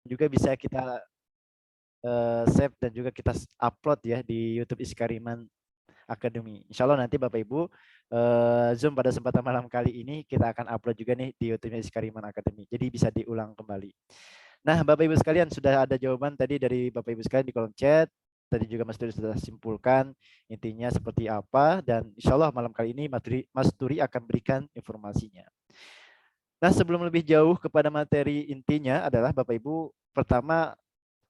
juga bisa kita save dan juga kita upload ya di YouTube Iskariman Academy. Insya Allah nanti Bapak Ibu Zoom pada kesempatan malam kali ini kita akan upload juga nih di YouTube Iskariman Academy. Jadi bisa diulang kembali. Nah, Bapak Ibu sekalian sudah ada jawaban tadi dari Bapak Ibu sekalian di kolom chat. Tadi juga Mas Turi sudah simpulkan intinya seperti apa dan insya Allah malam kali ini Mas Turi akan berikan informasinya. Nah, sebelum lebih jauh kepada materi intinya adalah Bapak Ibu pertama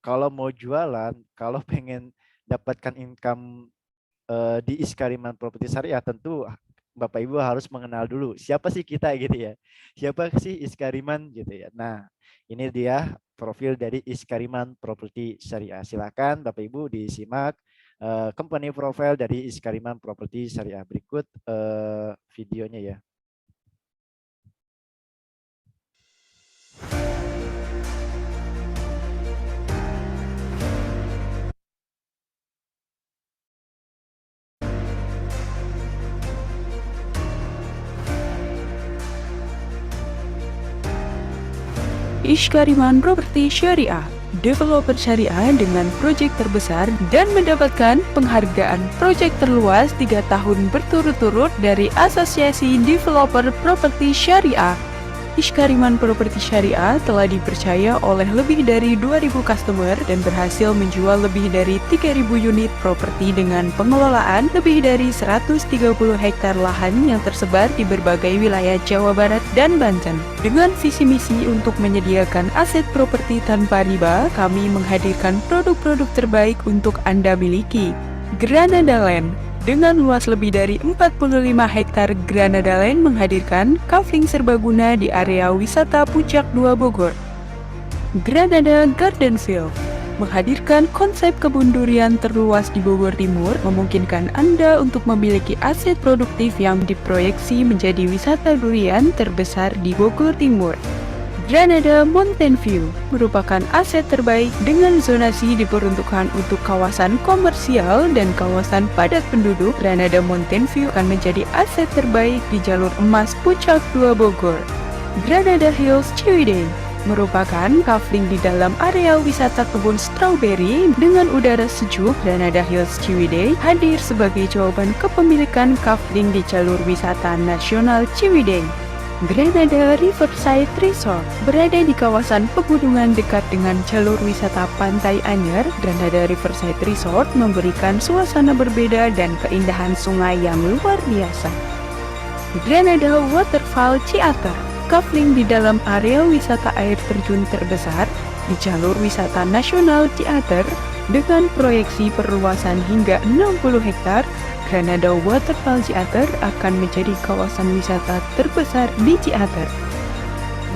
kalau mau jualan, kalau pengen dapatkan income di Iskariman Properti Syariah tentu Bapak Ibu harus mengenal dulu siapa sih kita gitu ya. Siapa sih Iskariman gitu ya. Nah, ini dia profil dari Iskariman Properti Syariah. Silakan Bapak Ibu disimak company profile dari Iskariman Properti Syariah. Berikut videonya ya. Iskariman Properti Syariah, developer syariah dengan proyek terbesar dan mendapatkan penghargaan proyek terluas 3 tahun berturut-turut dari Asosiasi Developer Properti Syariah. Iskariman Properti Syariah telah dipercaya oleh lebih dari 2.000 customer dan berhasil menjual lebih dari 3.000 unit properti dengan pengelolaan lebih dari 130 hektar lahan yang tersebar di berbagai wilayah Jawa Barat dan Banten. Dengan visi misi untuk menyediakan aset properti tanpa riba, kami menghadirkan produk-produk terbaik untuk Anda miliki. Granada Land dengan luas lebih dari 45 hektar, Granada Land menghadirkan kafling serbaguna di area wisata Puncak 2 Bogor. Granada Gardenville menghadirkan konsep kebun durian terluas di Bogor Timur, memungkinkan Anda untuk memiliki aset produktif yang diproyeksi menjadi wisata durian terbesar di Bogor Timur. Granada Mountain View merupakan aset terbaik dengan zonasi diperuntukkan untuk kawasan komersial dan kawasan padat penduduk. Granada Mountain View akan menjadi aset terbaik di jalur emas Puncak 2 Bogor. Granada Hills Ciwidey merupakan kafling di dalam area wisata kebun strawberry dengan udara sejuk. Granada Hills Ciwidey hadir sebagai jawaban kepemilikan kafling di jalur wisata nasional Ciwidey. Granada Riverside Resort berada di kawasan pegunungan dekat dengan jalur wisata Pantai Anyer. Granada Riverside Resort memberikan suasana berbeda dan keindahan sungai yang luar biasa. Granada Waterfall Ciater, kafling di dalam area wisata air terjun terbesar di jalur wisata nasional Ciater dengan proyeksi perluasan hingga 60 hektar. Granada Waterfall Ciater akan menjadi kawasan wisata terbesar di Ciater.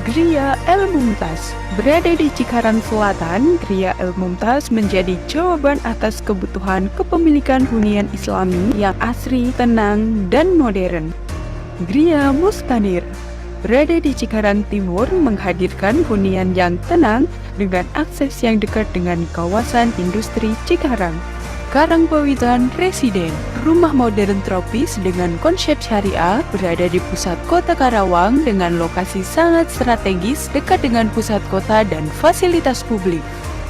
Gria El Mumtaz berada di Cikarang Selatan. Gria El Mumtaz menjadi jawaban atas kebutuhan kepemilikan hunian Islami yang asri, tenang, dan modern. Gria Mustanir berada di Cikarang Timur, menghadirkan hunian yang tenang dengan akses yang dekat dengan kawasan industri Cikarang. Karangpawitan Residen, rumah modern tropis dengan konsep syariah, berada di pusat kota Karawang dengan lokasi sangat strategis dekat dengan pusat kota dan fasilitas publik.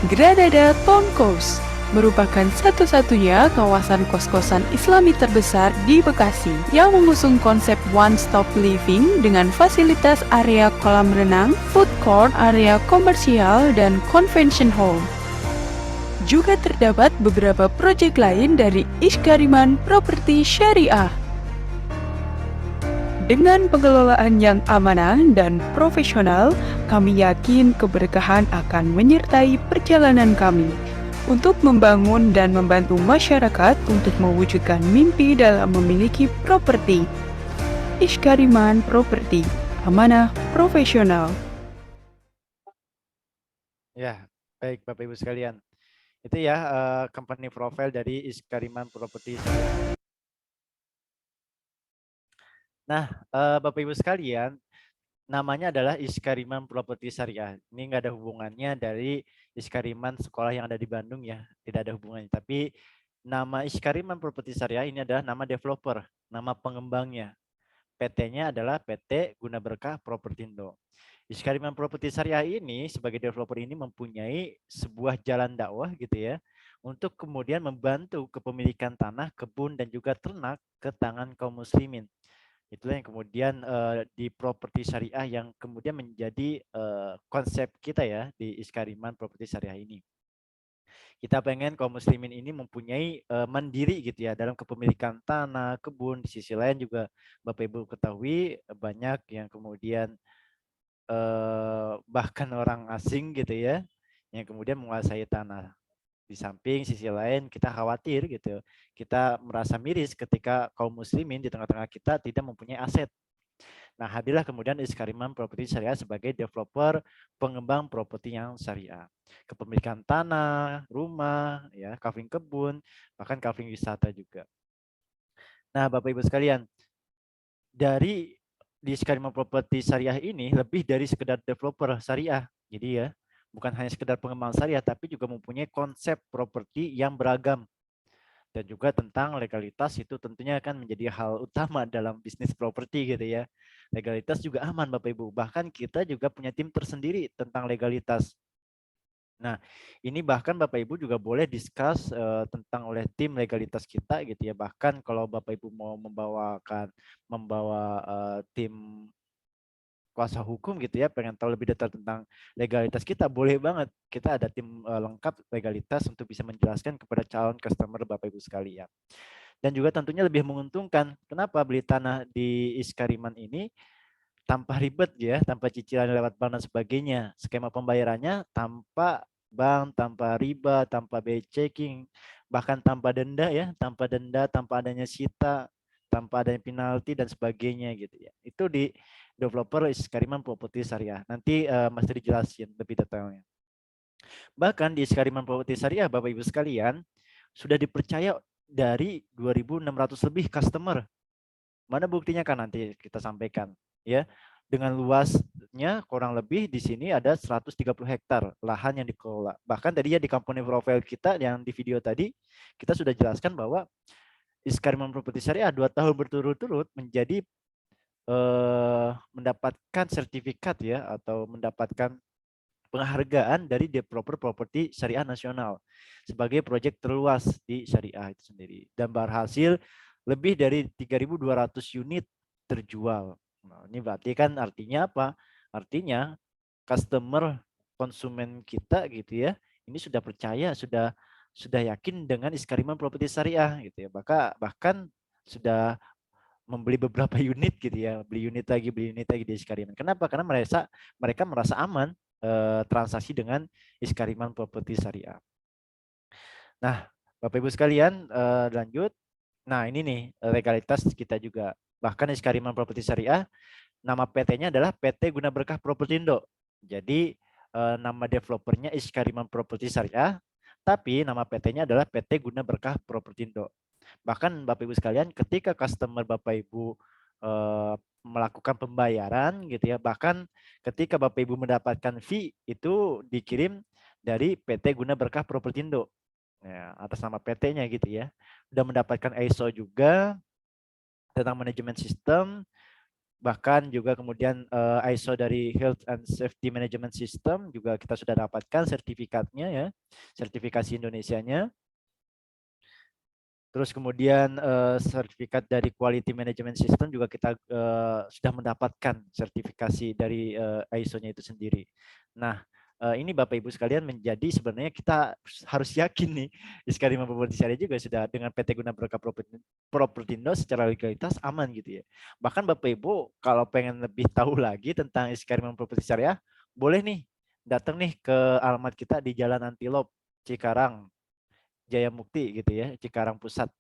Granada Town Coast merupakan satu-satunya kawasan kos-kosan Islami terbesar di Bekasi yang mengusung konsep one-stop living dengan fasilitas area kolam renang, food court, area komersial, dan convention hall. Juga terdapat beberapa proyek lain dari Iskariman Properti Syariah. Dengan pengelolaan yang amanah dan profesional, kami yakin keberkahan akan menyertai perjalanan kami untuk membangun dan membantu masyarakat untuk mewujudkan mimpi dalam memiliki properti. Iskariman Properti, amanah profesional. Ya, baik Bapak Ibu sekalian. Itu ya company profile dari Iskariman Properti Syariah. Nah, Bapak Ibu sekalian, namanya adalah Iskariman Properti Syariah. Ini nggak ada hubungannya dari Iskariman sekolah yang ada di Bandung ya, tidak ada hubungannya. Tapi nama Iskariman Properti Syariah ini adalah nama developer, nama pengembangnya. PT-nya adalah PT Guna Berkah Propertindo. Iskariman Properti Syariah ini sebagai developer ini mempunyai sebuah jalan dakwah gitu ya untuk kemudian membantu kepemilikan tanah, kebun dan juga ternak ke tangan kaum muslimin. Itulah yang kemudian di properti syariah yang kemudian menjadi konsep kita ya di Iskariman Properti Syariah ini. Kita pengen kaum muslimin ini mempunyai mandiri gitu ya dalam kepemilikan tanah, kebun. Di sisi lain juga Bapak Ibu ketahui banyak yang kemudian bahkan orang asing gitu ya yang kemudian menguasai tanah. Di samping sisi lain kita khawatir gitu, kita merasa miris ketika kaum muslimin di tengah-tengah kita tidak mempunyai aset. Nah, hadirlah kemudian Iskariman Properti Syariah sebagai developer pengembang properti yang syariah. Kepemilikan tanah, rumah, ya, kafling kebun, bahkan kafling wisata juga. Nah, Bapak Ibu sekalian, dari di Iskariman Properti Syariah ini lebih dari sekedar developer syariah. Jadi ya, bukan hanya sekedar pengembang syariah, tapi juga mempunyai konsep properti yang beragam. Dan juga tentang legalitas itu tentunya akan menjadi hal utama dalam bisnis properti gitu ya. Legalitas juga aman Bapak Ibu. Bahkan kita juga punya tim tersendiri tentang legalitas. Nah, ini bahkan Bapak Ibu juga boleh discuss tentang oleh tim legalitas kita gitu ya. Bahkan kalau Bapak Ibu mau membawa tim kuasa hukum gitu ya, pengen tahu lebih detail tentang legalitas kita, boleh banget. Kita ada tim lengkap legalitas untuk bisa menjelaskan kepada calon customer Bapak Ibu sekalian. Dan juga tentunya lebih menguntungkan. Kenapa beli tanah di Iskariman ini tanpa ribet ya, tanpa cicilan lewat bank dan sebagainya. Skema pembayarannya tanpa bank, tanpa riba, tanpa biaya checking, bahkan tanpa denda ya, tanpa adanya sita, tanpa adanya penalti dan sebagainya gitu ya. Itu di developer Iskariman Properti Syariah. Nanti Mas Tri jelasin lebih detailnya. Bahkan di Iskariman Properti Syariah Bapak Ibu sekalian sudah dipercaya dari 2.600 lebih customer. Mana buktinya kan nanti kita sampaikan ya. Dengan luasnya kurang lebih di sini ada 130 hektar lahan yang dikelola. Bahkan tadi ya di company profile kita yang di video tadi kita sudah jelaskan bahwa Iskariman Properti Syariah 2 tahun berturut-turut menjadi mendapatkan sertifikat ya atau mendapatkan penghargaan dari Developer Properti Syariah Nasional sebagai proyek terluas di syariah itu sendiri dan berhasil lebih dari 3.200 unit terjual. Nah, ini berarti kan artinya apa? Artinya customer konsumen kita gitu ya, ini sudah percaya, sudah yakin dengan Iskariman Properti Syariah gitu ya. Bahkan sudah membeli beberapa unit gitu ya, beli unit lagi di Iskariman. Kenapa? Karena mereka merasa aman transaksi dengan Iskariman Properti Syariah. Nah, Bapak Ibu sekalian, lanjut. Nah, ini nih legalitas kita juga. Bahkan Iskariman Properti Syariah, nama PT-nya adalah PT Guna Berkah Propertindo. Jadi nama developernya Iskariman Properti Syariah, tapi nama PT-nya adalah PT Guna Berkah Propertindo. Bahkan Bapak Ibu sekalian, ketika customer Bapak Ibu melakukan pembayaran gitu ya, bahkan ketika Bapak Ibu mendapatkan fee itu dikirim dari PT Guna Berkah Propertindo. Ya, atas nama PT-nya gitu ya. Sudah mendapatkan ISO juga tentang manajemen sistem, bahkan juga kemudian ISO dari Health and Safety Management System juga kita sudah dapatkan sertifikatnya ya, sertifikasi Indonesianya. Terus kemudian sertifikat dari Quality Management System juga kita sudah mendapatkan sertifikasi dari ISO-nya itu sendiri. Nah, ini Bapak Ibu sekalian menjadi sebenarnya kita harus yakin nih Iskariman Properti Syariah juga sudah dengan PT Guna Berkah Propertindo secara legalitas aman gitu ya. Bahkan Bapak Ibu kalau pengen lebih tahu lagi tentang Iskariman Properti Syariah, boleh nih datang nih ke alamat kita di Jalan Antilop, Cikarang, Jaya Mukti gitu ya, Cikarang Pusat.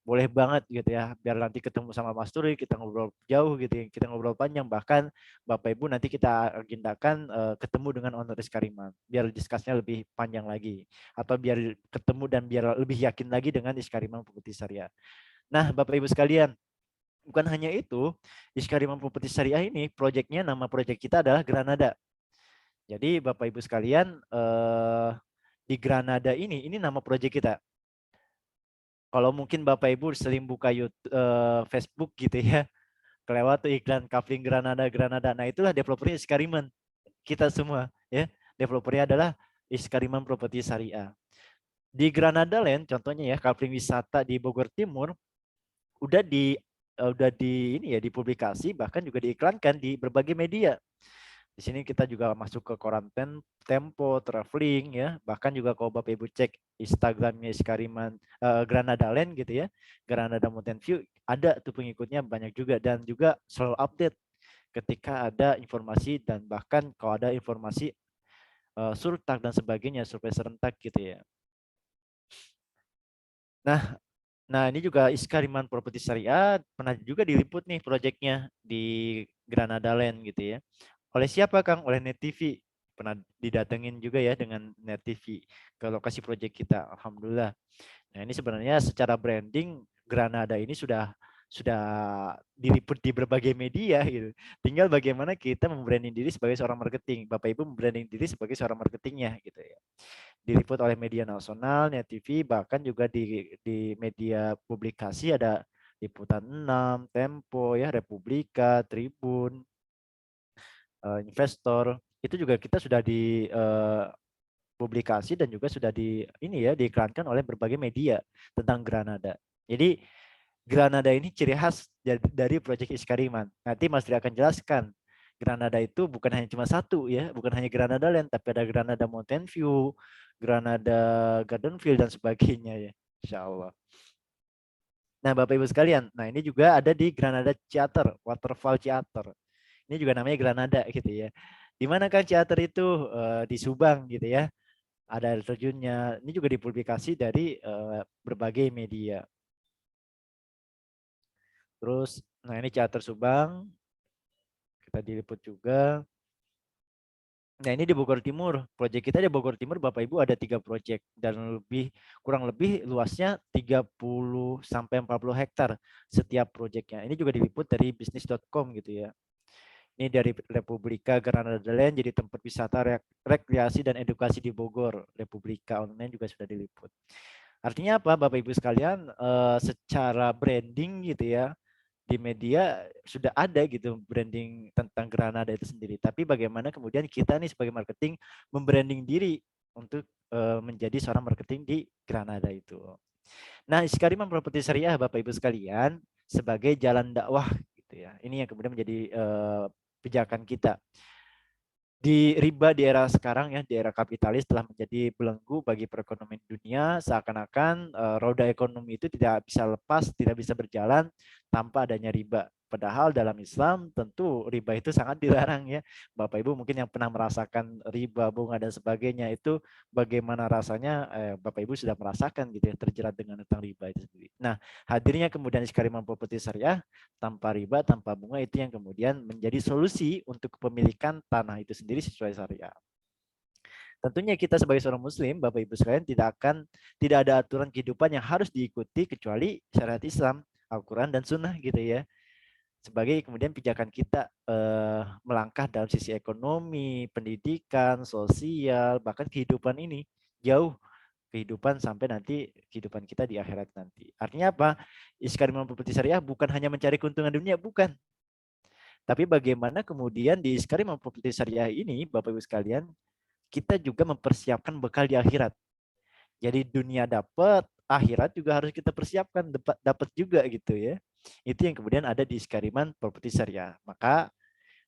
Boleh banget gitu ya, biar nanti ketemu sama Mas Turi, kita ngobrol jauh gitu ya, kita ngobrol panjang, bahkan Bapak Ibu nanti kita agendakan ketemu dengan owner Iskariman, biar diskusinya lebih panjang lagi, atau biar ketemu dan biar lebih yakin lagi dengan Iskariman Properti Syariah. Nah Bapak Ibu sekalian, bukan hanya itu, Iskariman Properti Syariah ini proyeknya, nama proyek kita adalah Granada. Jadi Bapak Ibu sekalian, di Granada ini nama proyek kita. Kalau mungkin Bapak Ibu sering buka YouTube, Facebook gitu ya, kelewat tuh iklan Kafling Granada Granada. Nah, itulah developernya Iskariman. Kita semua ya. Developernya adalah Iskariman Properti Syariah. Di Granada Land contohnya ya, Kafling wisata di Bogor Timur udah di ini ya, dipublikasi, bahkan juga diiklankan di berbagai media. Di sini kita juga masuk ke koran Tempo, Traveling ya, bahkan juga kalau Bapak Ibu cek Instagramnya Iskariman Granada Land gitu ya, Granada Mountain View, ada tuh pengikutnya banyak juga, dan juga selalu update ketika ada informasi, dan bahkan kalau ada informasi surtak dan sebagainya, survei serentak gitu ya. Nah, ini juga Iskariman Properti Syariah pernah juga diliput nih proyeknya di Granada Land gitu ya. Oleh siapa Kang? Oleh Net TV. Pernah didatengin juga ya dengan Net TV ke lokasi proyek kita. Alhamdulillah. Nah, ini sebenarnya secara branding Granada ini sudah diliput di berbagai media gitu. Tinggal bagaimana kita membranding diri sebagai seorang marketing. Bapak Ibu membranding diri sebagai seorang marketingnya gitu ya. Diliput oleh media nasional, Net TV, bahkan juga di media publikasi ada Liputan 6, Tempo ya, Republika, Tribun, Investor. Itu juga kita sudah di publikasi dan juga sudah diiklankan oleh berbagai media tentang Granada. Jadi Granada ini ciri khas dari proyek Iskariman. Nanti Mas Tri akan jelaskan. Granada itu bukan hanya cuma satu ya, bukan hanya Granada Land, tapi ada Granada Mountain View, Granada Garden View dan sebagainya ya. Insya Allah. Nah, Bapak Ibu sekalian, nah ini juga ada di Granada Theater, Waterfall Theater. Ini juga namanya Granada gitu ya. Di mana kan teater itu di Subang gitu ya. Ada air terjunnya. Ini juga dipublikasi dari berbagai media. Terus, nah ini teater Subang. Kita diliput juga. Nah ini di Bogor Timur. Proyek kita di Bogor Timur Bapak Ibu ada 3 proyek. Dan kurang lebih luasnya 30 sampai 40 hektar setiap proyeknya. Ini juga diliput dari bisnis.com gitu ya. Ini dari Republika Granada Land jadi tempat wisata rekreasi dan edukasi di Bogor. Republika online juga sudah diliput. Artinya apa Bapak Ibu sekalian, secara branding gitu ya, di media sudah ada gitu branding tentang Granada itu sendiri. Tapi bagaimana kemudian kita nih sebagai marketing membranding diri untuk menjadi seorang marketing di Granada itu. Nah, Iskariman Properti Syariah Bapak Ibu sekalian sebagai jalan dakwah gitu ya. Ini yang kemudian menjadi pijakan kita. Di riba di era sekarang ya, di era kapitalis telah menjadi belenggu bagi perekonomian dunia, seakan-akan roda ekonomi itu tidak bisa lepas, tidak bisa berjalan tanpa adanya riba. Padahal dalam Islam tentu riba itu sangat dilarang ya. Bapak Ibu mungkin yang pernah merasakan riba, bunga dan sebagainya itu bagaimana rasanya, Bapak Ibu sudah merasakan gitu ya, terjerat dengan tentang riba itu sendiri. Nah, hadirnya kemudian Iskariman Properti Syariah tanpa riba, tanpa bunga itu yang kemudian menjadi solusi untuk kepemilikan tanah itu sendiri sesuai syariah. Tentunya kita sebagai seorang muslim, Bapak Ibu sekalian tidak ada aturan kehidupan yang harus diikuti kecuali syariat Islam, Al-Qur'an dan Sunnah gitu ya. Sebagai kemudian pijakan kita melangkah dalam sisi ekonomi, pendidikan, sosial, bahkan kehidupan ini jauh kehidupan sampai nanti kehidupan kita di akhirat nanti. Artinya apa? Iskariman Properti Syariah bukan hanya mencari keuntungan dunia, bukan. Tapi bagaimana kemudian di Iskariman Properti Syariah ini, Bapak Ibu sekalian, kita juga mempersiapkan bekal di akhirat. Jadi dunia dapat, akhirat juga harus kita persiapkan dapat juga gitu ya. Itu yang kemudian ada di Iskariman Properti Syariah. Maka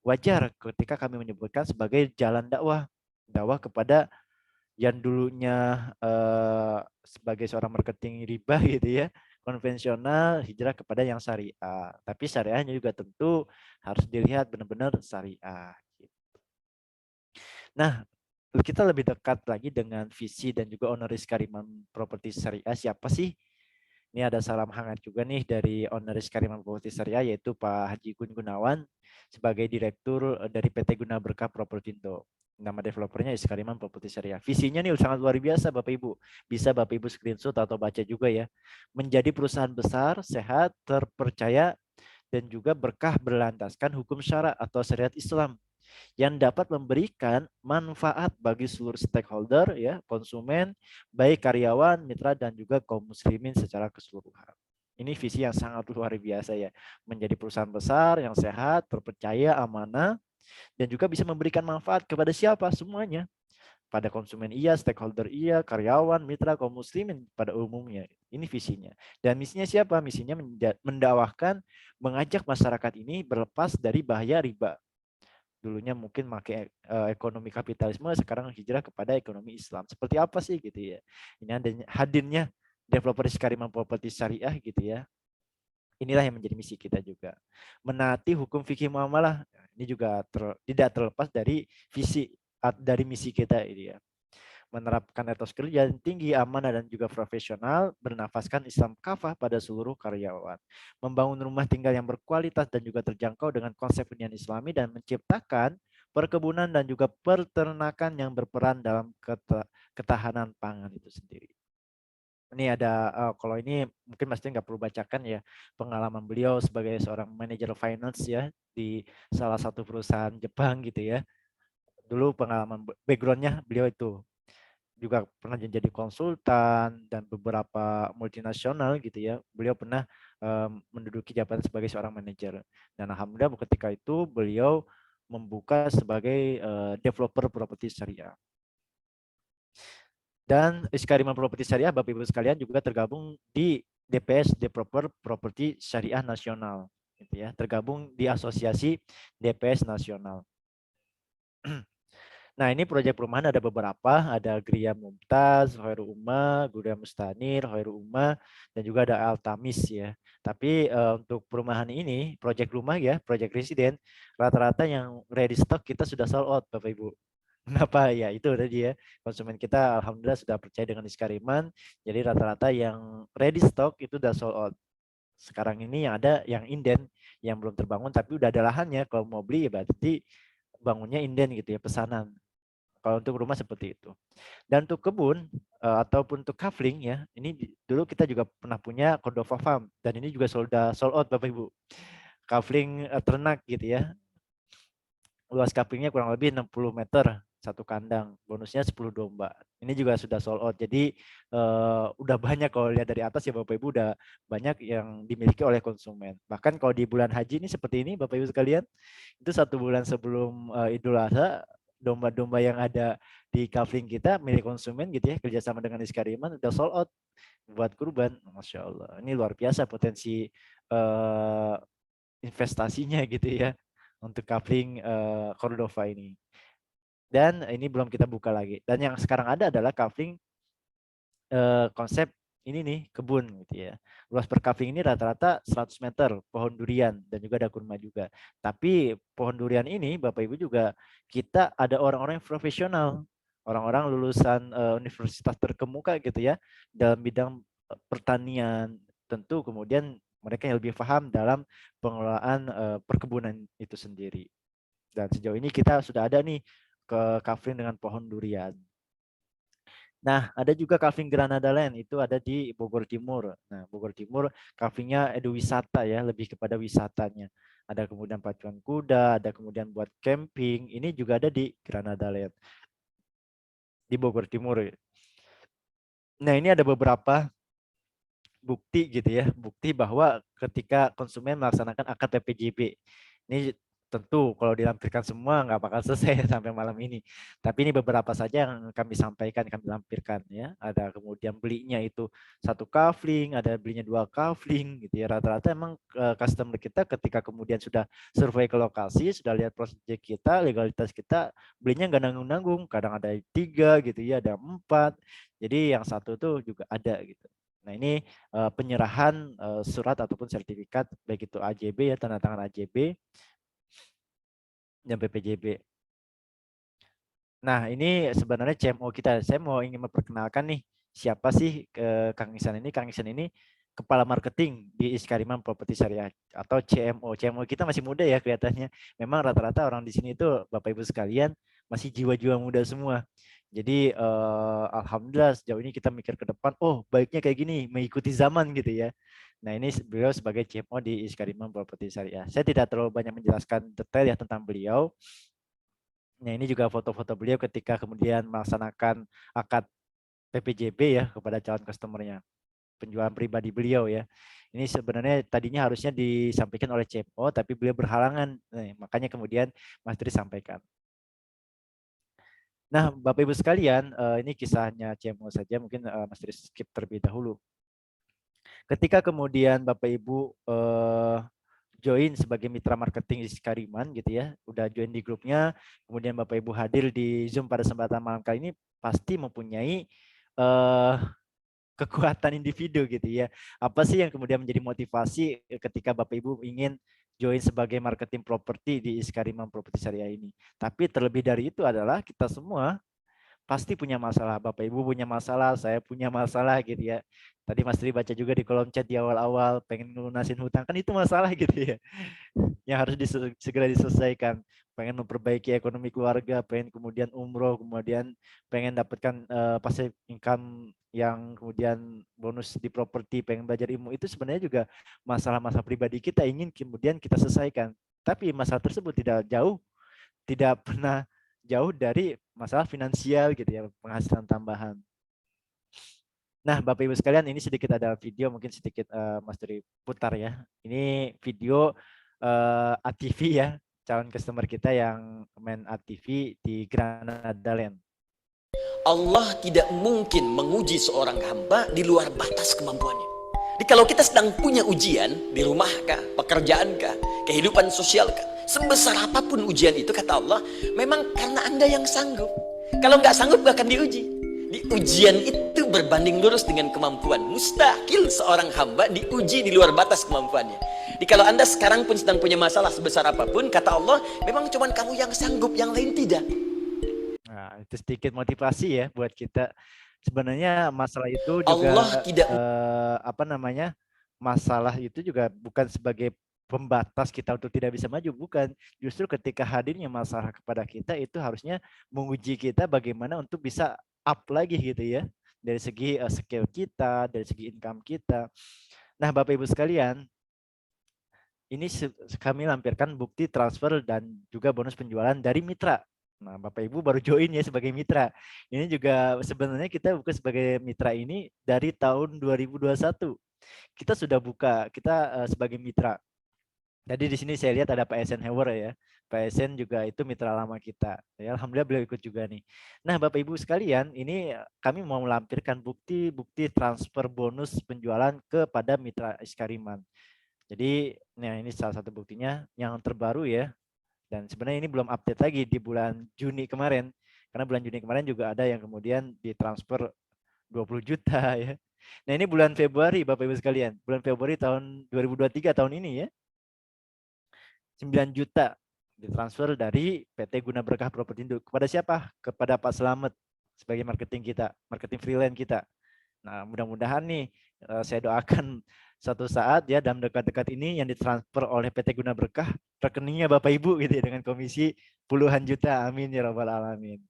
wajar ketika kami menyebutkan sebagai jalan dakwah, dakwah kepada yang dulunya sebagai seorang marketing riba gitu ya, konvensional, hijrah kepada yang syariah. Tapi syariahnya juga tentu harus dilihat benar-benar syariah. Nah, kita lebih dekat lagi dengan visi dan juga owner Iskariman Properti Syariah. Siapa sih? Ini ada salam hangat juga nih dari owner Iskariman Properti Syariah, yaitu Pak Haji Gun Gunawan sebagai direktur dari PT Guna Berkah Propertindo. Nama developernya Iskariman Properti Syariah. Visinya nih sangat luar biasa Bapak Ibu. Bisa Bapak Ibu screenshot atau baca juga ya. Menjadi perusahaan besar, sehat, terpercaya, dan juga berkah berlandaskan hukum syara atau syariat Islam yang dapat memberikan manfaat bagi seluruh stakeholder ya, konsumen, baik karyawan, mitra dan juga kaum muslimin secara keseluruhan. Ini visi yang sangat luar biasa ya. Menjadi perusahaan besar yang sehat, terpercaya, amanah, dan juga bisa memberikan manfaat kepada siapa? Semuanya. Pada konsumen iya, stakeholder iya, karyawan, mitra, kaum muslimin pada umumnya. Ini visinya. Dan misinya siapa? Misinya mendakwahkan, mengajak masyarakat ini berlepas dari bahaya riba. Dulunya mungkin pakai ekonomi kapitalisme, sekarang hijrah kepada ekonomi Islam. Seperti apa sih gitu ya? Ini adanya hadirnya developer Iskariman Property Syariah gitu ya. Inilah yang menjadi misi kita juga. Menaati hukum fikih muamalah. Ini juga tidak terlepas dari visi dari misi kita ini ya. Menerapkan etos kerja yang tinggi, amanah dan juga profesional, bernafaskan Islam kafah pada seluruh karyawan. Membangun rumah tinggal yang berkualitas dan juga terjangkau dengan konsep hunian Islami dan menciptakan perkebunan dan juga peternakan yang berperan dalam ketahanan pangan itu sendiri. Ini ada kalau ini mungkin pasti nggak perlu bacakan ya pengalaman beliau sebagai seorang manajer finance ya di salah satu perusahaan Jepang gitu ya. Dulu pengalaman backgroundnya beliau itu juga pernah jadi konsultan dan beberapa multinasional gitu ya. Beliau pernah menduduki jabatan sebagai seorang manajer. Dan alhamdulillah ketika itu beliau membuka sebagai developer properti syariah. Dan Iskariman Properti Syariah, Bapak Ibu sekalian juga tergabung di DPS Developer Properti Syariah Nasional, gitu ya. Tergabung di Asosiasi DPS Nasional. Nah, ini proyek perumahan ada beberapa, ada Gria Mumtaz, Hoirul Umma, Guria Mustanir, Hoirul Umma, dan juga ada Altamis ya. Tapi untuk perumahan ini, proyek rumah ya, proyek residen, rata-rata yang ready stock kita sudah sold out, Bapak Ibu. Kenapa? Ya itu tadi ya, konsumen kita alhamdulillah sudah percaya dengan Iskariman, jadi rata-rata yang ready stock itu udah sold out. Sekarang ini yang ada yang inden, yang belum terbangun tapi udah ada lahannya, kalau mau beli ya berarti bangunnya inden gitu ya, pesanan. Kalau untuk rumah seperti itu. Dan untuk kebun ataupun untuk kafling ya, ini dulu kita juga pernah punya Cordova Farm dan ini juga sold out Bapak Ibu. Kafling ternak gitu ya. Luas kaflingnya kurang lebih 60 meter satu kandang, bonusnya 10 domba. Ini juga sudah sold out. Jadi udah banyak kalau lihat dari atas ya Bapak Ibu udah banyak yang dimiliki oleh konsumen. Bahkan kalau di bulan haji ini seperti ini Bapak Ibu sekalian, itu 1 bulan sebelum Idul Adha, domba-domba yang ada di kafling kita milik konsumen gitu ya, kerjasama dengan Iskariman udah sold out buat kurban. Masya Allah, ini luar biasa potensi investasinya gitu ya untuk kafling Cordova ini. Dan ini belum kita buka lagi. Dan yang sekarang ada adalah kafling konsep ini nih kebun gitu ya. Luas per kafling ini rata-rata 100 meter pohon durian dan juga ada kurma juga. Tapi pohon durian ini Bapak Ibu juga kita ada orang-orang yang profesional, orang-orang lulusan universitas terkemuka gitu ya dalam bidang pertanian. Tentu kemudian mereka yang lebih paham dalam pengelolaan perkebunan itu sendiri. Dan sejauh ini kita sudah ada nih ke kafling dengan pohon durian. Nah, ada juga kafling Granada Land, itu ada di Bogor Timur. Nah, Bogor Timur kaflingnya wisata ya, lebih kepada wisatanya. Ada kemudian pacuan kuda, ada kemudian buat camping. Ini juga ada di Granada Land di Bogor Timur. Nah, ini ada beberapa bukti gitu ya, bukti bahwa ketika konsumen melaksanakan akad PPJB. Ini tentu kalau dilampirkan semua nggak bakal selesai sampai malam ini. Tapi ini beberapa saja yang kami sampaikan, kami lampirkan ya. Ada kemudian belinya itu 1 kafling, ada belinya 2 kafling gitu ya. Rata-rata emang customer kita ketika kemudian sudah survei ke lokasi, sudah lihat prosedur kita, legalitas kita, belinya nggak nanggung-nanggung. Kadang ada 3 gitu ya, ada 4. Jadi yang satu tuh juga ada gitu. Nah ini penyerahan surat ataupun sertifikat baik itu AJB ya, tanda tangan AJB dan PPJB. Nah ini sebenarnya CMO kita. Saya mau ingin memperkenalkan nih siapa sih Kang Ihsan ini. Kang Ihsan ini Kepala Marketing di Iskariman Properti Syariah atau CMO. CMO kita masih muda ya kelihatannya. Memang rata-rata orang di sini itu Bapak Ibu sekalian masih jiwa-jiwa muda semua. Jadi alhamdulillah sejauh ini kita mikir ke depan, oh baiknya kayak gini, mengikuti zaman gitu ya. Nah ini beliau sebagai CMO di Iskariman Properti Syariah. Saya tidak terlalu banyak menjelaskan detail ya tentang beliau. Nah ini juga foto-foto beliau ketika kemudian melaksanakan akad PPJB ya kepada calon customernya. penjualan pribadi beliau ya. Ini sebenarnya tadinya harusnya disampaikan oleh CFO, tapi beliau berhalangan. Makanya kemudian Mas Tri sampaikan. Nah, Bapak Ibu sekalian, ini kisahnya CMO saja, mungkin Mas Tri skip terlebih dahulu. Ketika kemudian Bapak Ibu join sebagai mitra marketing Iskariman gitu ya, udah join di grupnya, kemudian Bapak Ibu hadir di Zoom pada kesempatan malam kali ini, pasti mempunyai kekuatan individu gitu ya. Apa sih yang kemudian menjadi motivasi ketika Bapak Ibu ingin join sebagai marketing properti di Iskariman Properti Syariah ini. Tapi terlebih dari itu adalah kita semua pasti punya masalah. Bapak Ibu punya masalah, saya punya masalah gitu ya. Tadi Mas Tri baca juga di kolom chat di awal-awal pengen lunasin hutang, kan itu masalah gitu ya. Yang harus segera diselesaikan. Pengen memperbaiki ekonomi keluarga, pengen kemudian umroh, kemudian pengen dapatkan passive income yang kemudian bonus di properti, pengen belajar ilmu, itu sebenarnya juga masalah-masalah pribadi kita ingin kemudian kita selesaikan. Tapi masalah tersebut tidak pernah jauh dari masalah finansial gitu ya, penghasilan tambahan. Nah, Bapak Ibu sekalian, ini sedikit ada video, mungkin sedikit Mas Duri putar ya. Ini video ATV ya, calon customer kita yang main ATV di Granada Land. Allah tidak mungkin menguji seorang hamba di luar batas kemampuannya. Jadi kalau kita sedang punya ujian di rumah kah, pekerjaan kah, kehidupan sosial kah, sebesar apapun ujian itu kata Allah, memang karena Anda yang sanggup. Kalau nggak sanggup gak akan diuji. Di ujian itu berbanding lurus dengan kemampuan. Mustahil seorang hamba diuji di luar batas kemampuannya. Jadi kalau Anda sekarang pun sedang punya masalah sebesar apapun, kata Allah, memang cuma kamu yang sanggup, yang lain tidak. Nah, itu sedikit motivasi ya buat kita. Sebenarnya masalah itu juga Allah tidak masalah itu juga bukan sebagai pembatas kita untuk tidak bisa maju, bukan. Justru ketika hadirnya masalah kepada kita itu harusnya menguji kita bagaimana untuk bisa up lagi gitu ya. Dari segi skill kita, dari segi income kita. Nah, Bapak Ibu sekalian, ini kami lampirkan bukti transfer dan juga bonus penjualan dari mitra. Nah, Bapak Ibu baru join ya sebagai mitra. Ini juga sebenarnya kita buka sebagai mitra ini dari tahun 2021. Kita sudah buka, kita sebagai mitra. Jadi di sini saya lihat ada Pak Esen Hewer ya. Pak Esen juga itu mitra lama kita. Ya, alhamdulillah beliau ikut juga nih. Nah, Bapak Ibu sekalian, ini kami mau melampirkan bukti-bukti transfer bonus penjualan kepada mitra Iskariman. Jadi, nah ini salah satu buktinya yang terbaru ya. Dan sebenarnya ini belum update lagi di bulan Juni kemarin. Karena bulan Juni kemarin juga ada yang kemudian ditransfer 20 juta ya. Nah, ini bulan Februari Bapak Ibu sekalian. Bulan Februari tahun 2023 tahun ini ya. 9 juta ditransfer dari PT Guna Berkah Propertindo. Kepada siapa? Kepada Pak Slamet sebagai marketing kita, marketing freelance kita. Nah, mudah-mudahan nih saya doakan suatu saat ya dalam dekat-dekat ini yang ditransfer oleh PT Guna Berkah rekeningnya Bapak Ibu gitu ya dengan komisi puluhan juta. Amin ya rabbal alamin.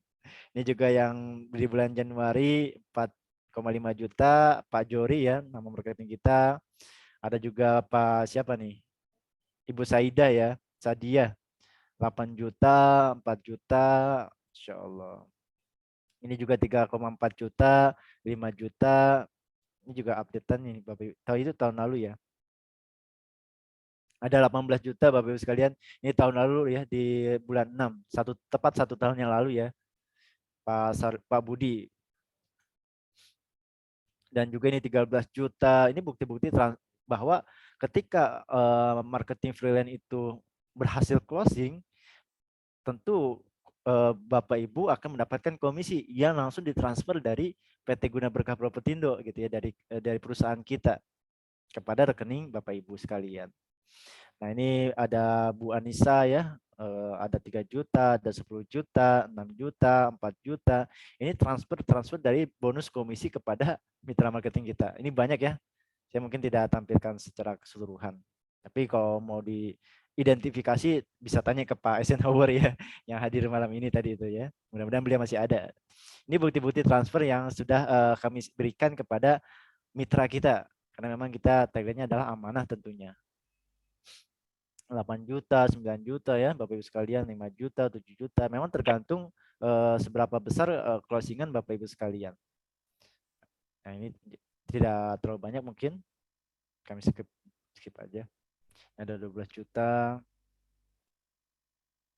Ini juga yang di bulan Januari 4,5 juta Pak Jori ya, nama marketing kita. Ada juga Pak siapa nih? Ibu Saida ya, Sadia. 8 juta, 4 juta, Insya Allah. Ini juga 3,4 juta, 5 juta. Ini juga updatean nih Bapak Ibu. Tahu itu tahun lalu ya. Ada 18 juta Bapak Ibu sekalian. Ini tahun lalu ya di bulan 6. Tepat 1 tahun yang lalu ya. Pak Budi. Dan juga ini 13 juta. Ini bukti-bukti bahwa ketika marketing freelance itu berhasil closing, tentu Bapak Ibu akan mendapatkan komisi yang langsung ditransfer dari PT Guna Berkah Propertindo gitu ya, dari perusahaan kita kepada rekening Bapak Ibu sekalian. Nah, ini ada Bu Anissa ya, ada 3 juta, ada 10 juta, 6 juta, 4 juta. Ini transfer dari bonus komisi kepada mitra marketing kita. Ini banyak ya. Saya mungkin tidak tampilkan secara keseluruhan. Tapi kalau mau diidentifikasi bisa tanya ke Pak Eisenhower ya yang hadir malam ini tadi itu ya. Mudah-mudahan beliau masih ada. Ini bukti-bukti transfer yang sudah kami berikan kepada mitra kita. Karena memang kita tagline-nya adalah amanah tentunya. 8 juta, 9 juta ya Bapak Ibu sekalian, 5 juta, 7 juta. Memang tergantung seberapa besar closingan Bapak Ibu sekalian. Nah, ini tidak terlalu banyak mungkin. Kami skip aja. Ada 12 juta.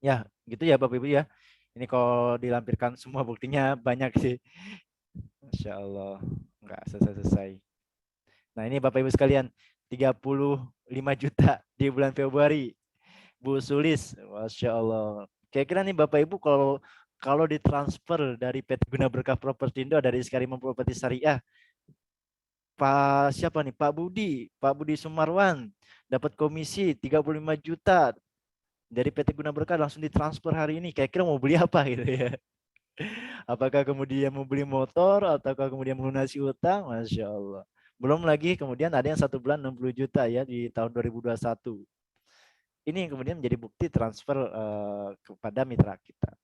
Ya, gitu ya Bapak Ibu ya. Ini kalau dilampirkan semua buktinya banyak sih. Masya Allah, nggak selesai-selesai. Nah ini Bapak Ibu sekalian, 35 juta di bulan Februari. Bu Sulis, Masya Allah. Kira-kira nih Bapak Ibu kalau kalau ditransfer dari PT Guna Berkah Propertindo dari Iskariman Properti Syariah, Pak siapa nih? Pak Budi Sumarwan dapat komisi 35 juta dari PT Guna Berkah langsung ditransfer hari ini. Kira-kira mau beli apa gitu ya? Apakah kemudian mau beli motor ataukah kemudian melunasi utang? Masya Allah. Belum lagi kemudian ada yang 1 bulan 60 juta ya di tahun 2021. Ini yang kemudian menjadi bukti transfer kepada mitra kita.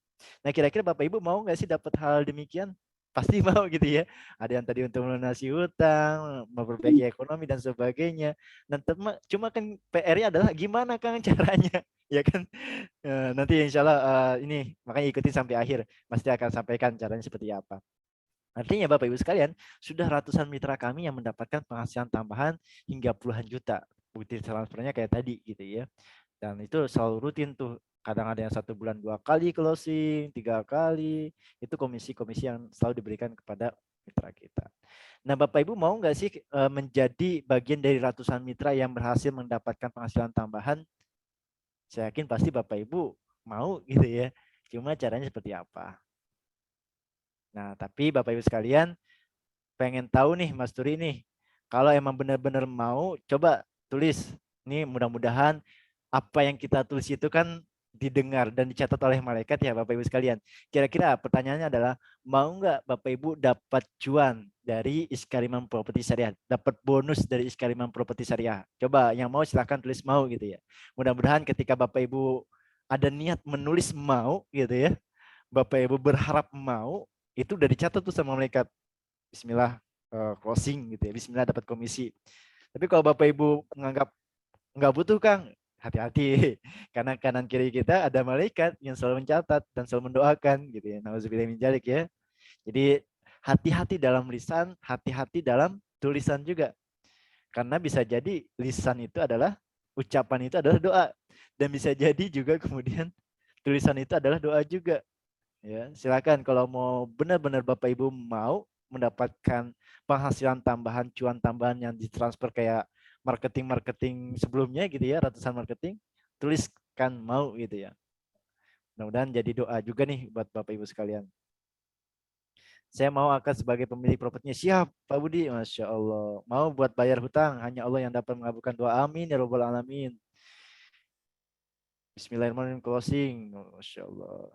Nah kira-kira Bapak Ibu mau nggak sih dapat hal demikian? Pasti mau gitu ya. Ada yang tadi untuk melunasi utang, memperbaiki ekonomi dan sebagainya. Dan cuma kan PR-nya adalah gimana Kang caranya, ya kan? Nanti insya Allah ini makanya ikuti sampai akhir. Pasti akan sampaikan caranya seperti apa. Artinya Bapak Ibu sekalian, sudah ratusan mitra kami yang mendapatkan penghasilan tambahan hingga puluhan juta. Bukti transfernya kayak tadi gitu ya. Dan itu selalu rutin tuh. Kadang ada yang 1 bulan 2 kali closing, 3 kali. Itu komisi-komisi yang selalu diberikan kepada mitra kita. Nah Bapak Ibu mau nggak sih menjadi bagian dari ratusan mitra yang berhasil mendapatkan penghasilan tambahan? Saya yakin pasti Bapak Ibu mau gitu ya. Cuma caranya seperti apa? Nah tapi Bapak Ibu sekalian pengen tahu nih Mas Turi nih. Kalau emang benar-benar mau, coba tulis. Nih mudah-mudahan apa yang kita tulis itu kan didengar dan dicatat oleh malaikat ya Bapak Ibu sekalian. Kira-kira pertanyaannya adalah mau nggak Bapak Ibu dapat cuan dari Iskariman Properti Syariah, dapat bonus dari Iskariman Properti Syariah? Coba yang mau silahkan tulis mau gitu ya. Mudah-mudahan ketika Bapak Ibu ada niat menulis mau gitu ya, Bapak Ibu berharap mau, itu udah dicatat tuh sama malaikat. Bismillah closing gitu ya. Bismillah dapat komisi. Tapi kalau Bapak Ibu menganggap nggak butuh Kang, hati-hati. Karena kanan kiri kita ada malaikat yang selalu mencatat dan selalu mendoakan gitu ya. Nauzubillah min dzalik ya. Jadi hati-hati dalam lisan, hati-hati dalam tulisan juga. Karena bisa jadi lisan itu adalah ucapan itu adalah doa dan bisa jadi juga kemudian tulisan itu adalah doa juga. Ya, silakan kalau mau benar-benar Bapak Ibu mau mendapatkan penghasilan tambahan, cuan tambahan yang ditransfer kayak marketing sebelumnya gitu ya, ratusan marketing, tuliskan mau gitu ya. Mudah-mudahan jadi doa juga nih buat Bapak Ibu sekalian. Saya mau akan sebagai pemilik propertinya. Siap Pak Budi, Masya Allah. Mau buat bayar hutang, hanya Allah yang dapat mengabulkan doa. Amin ya Rabbal Alamin. Bismillahirrahmanirrahim, closing. Masya Allah.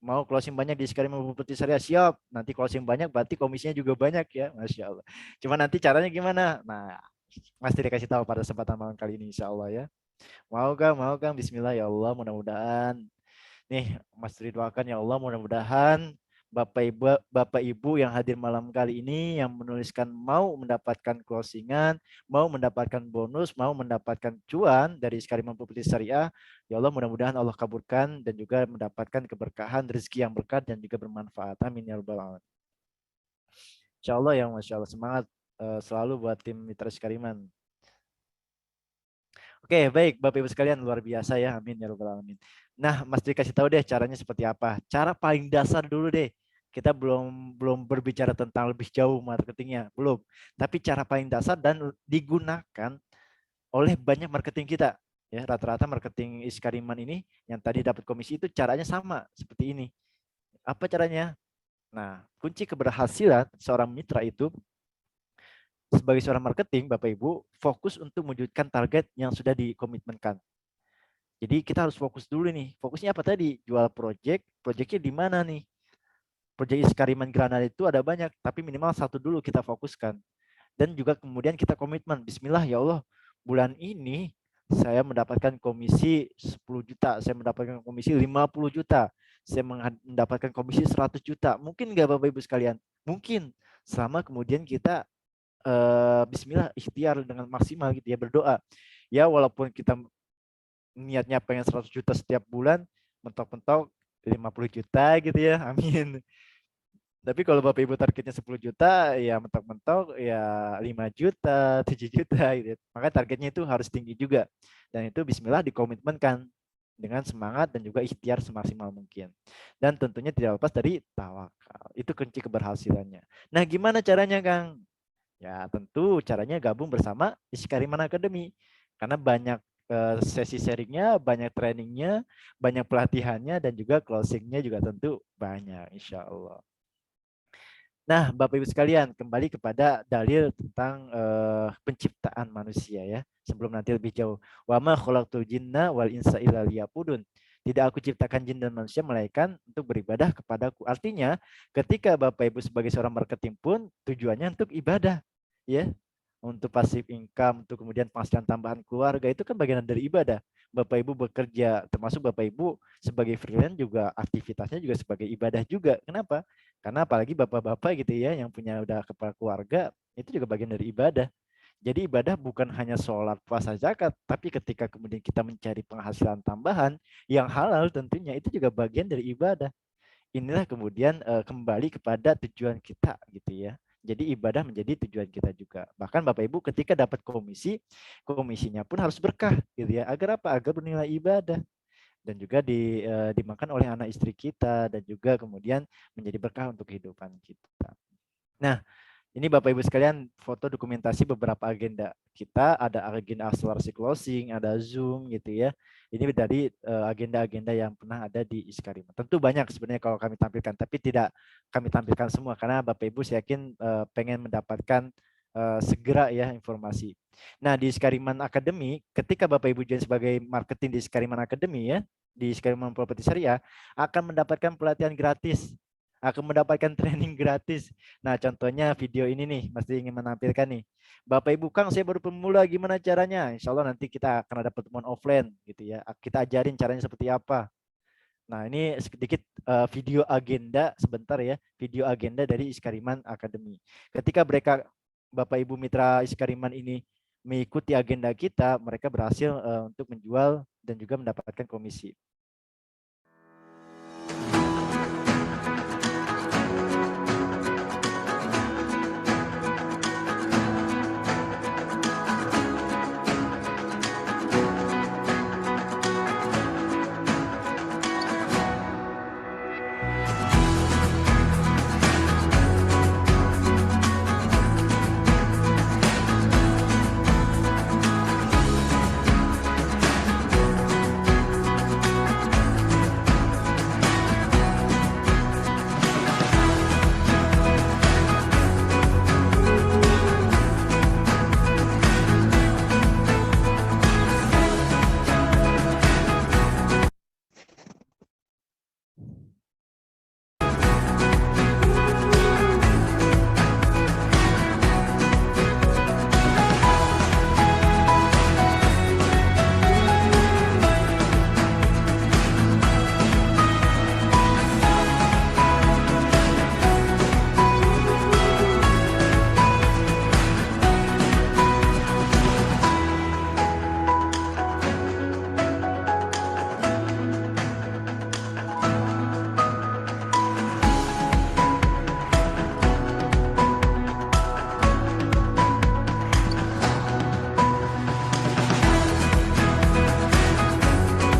Mau closing banyak di Iskariman Properti Syariah, siap. Nanti closing banyak berarti komisinya juga banyak ya. Masya Allah. Cuma nanti caranya gimana? Nah, Mas tidak kasih tahu pada kesempatan malam kali ini insya Allah ya. Mau Kang? Bismillah ya Allah, mudah-mudahan. Nih, Mas Tri doakan ya Allah, mudah-mudahan Bapak Ibu yang hadir malam kali ini yang menuliskan mau mendapatkan closingan, mau mendapatkan bonus, mau mendapatkan cuan dari Iskariman Properti Syariah. Ya Allah, mudah-mudahan Allah kabulkan dan juga mendapatkan keberkahan, rezeki yang berkah dan juga bermanfaat. Amin ya rabbal alamin. Insya Allah ya, Masya Allah, semangat selalu buat tim Mitra Iskariman. Oke, baik Bapak Ibu sekalian, luar biasa ya. Amin ya rabbal alamin. Nah, Mas Dwi kasih tahu deh caranya seperti apa. Cara paling dasar dulu deh. Kita belum berbicara tentang lebih jauh marketingnya, belum. Tapi cara paling dasar dan digunakan oleh banyak marketing kita. Ya, rata-rata marketing Iskariman ini yang tadi dapat komisi itu caranya sama seperti ini. Apa caranya? Nah, kunci keberhasilan seorang mitra itu sebagai seorang marketing, Bapak Ibu, fokus untuk mewujudkan target yang sudah dikomitmenkan. Jadi kita harus fokus dulu nih. Fokusnya apa tadi? Jual project. Projectnya di mana nih? Project Iskariman Granada itu ada banyak, tapi minimal satu dulu kita fokuskan. Dan juga kemudian kita komitmen, Bismillah ya Allah, bulan ini saya mendapatkan komisi 10 juta, saya mendapatkan komisi 50 juta, saya mendapatkan komisi 100 juta. Mungkin nggak Bapak Ibu sekalian? Mungkin. Selama kemudian kita Bismillah ikhtiar dengan maksimal gitu ya, berdoa. Ya walaupun kita niatnya pengen 100 juta setiap bulan, mentok-mentok 50 juta gitu ya, amin. Tapi kalau Bapak Ibu targetnya 10 juta, ya mentok-mentok ya 5 juta, 7 juta gitu. Maka targetnya itu harus tinggi juga. Dan itu bismillah dikomitmenkan dengan semangat dan juga ikhtiar semaksimal mungkin. Dan tentunya tidak lepas dari tawakal. Itu kunci keberhasilannya. Nah, gimana caranya, Kang? Ya, tentu caranya gabung bersama Iskariman Academy. Karena banyak sesi sharingnya, banyak trainingnya, banyak pelatihannya, dan juga closingnya juga tentu banyak, insya Allah. Nah, Bapak Ibu sekalian, kembali kepada dalil tentang penciptaan manusia ya. Sebelum nanti lebih jauh. Wa ma khalaqtul jinna wal insa illa liya'budun. Tidak aku ciptakan jin dan manusia melainkan untuk beribadah kepadaku. Artinya, ketika Bapak Ibu sebagai seorang marketing pun tujuannya untuk ibadah, ya. Untuk passive income, untuk kemudian penghasilan tambahan keluarga, itu kan bagian dari ibadah. Bapak Ibu bekerja, termasuk Bapak Ibu sebagai freelance juga aktivitasnya juga sebagai ibadah juga. Kenapa? Karena apalagi bapak-bapak gitu ya yang punya udah kepala keluarga, itu juga bagian dari ibadah. Jadi ibadah bukan hanya sholat, puasa, zakat, tapi ketika kemudian kita mencari penghasilan tambahan yang halal tentunya itu juga bagian dari ibadah. Inilah kemudian kembali kepada tujuan kita gitu ya. Jadi ibadah menjadi tujuan kita juga. Bahkan Bapak Ibu ketika dapat komisi, komisinya pun harus berkah gitu ya. Agar apa? Agar bernilai ibadah dan juga dimakan oleh anak istri kita dan juga kemudian menjadi berkah untuk kehidupan kita. Nah, ini Bapak Ibu sekalian foto dokumentasi beberapa agenda kita, ada agenda akselerasi closing, ada Zoom gitu ya. Ini dari agenda-agenda yang pernah ada di Iskarima. Tentu banyak sebenarnya kalau kami tampilkan, tapi tidak kami tampilkan semua karena Bapak Ibu saya yakin pengen mendapatkan segera ya informasi. Nah, di Iskariman Academy, ketika Bapak Ibu join sebagai marketing di Iskariman Academy ya, di Iskariman Properti Syariah akan mendapatkan pelatihan gratis, akan mendapatkan training gratis. Nah, contohnya video ini nih, masih ingin menampilkan nih. Bapak Ibu, Kang, saya baru pemula, gimana caranya? Insya Allah nanti kita akan ada pertemuan offline gitu ya. Kita ajarin caranya seperti apa. Nah, ini sedikit video agenda sebentar ya, video agenda dari Iskariman Academy. Ketika mereka Bapak Ibu mitra Iskariman ini mengikuti agenda kita, mereka berhasil untuk menjual dan juga mendapatkan komisi.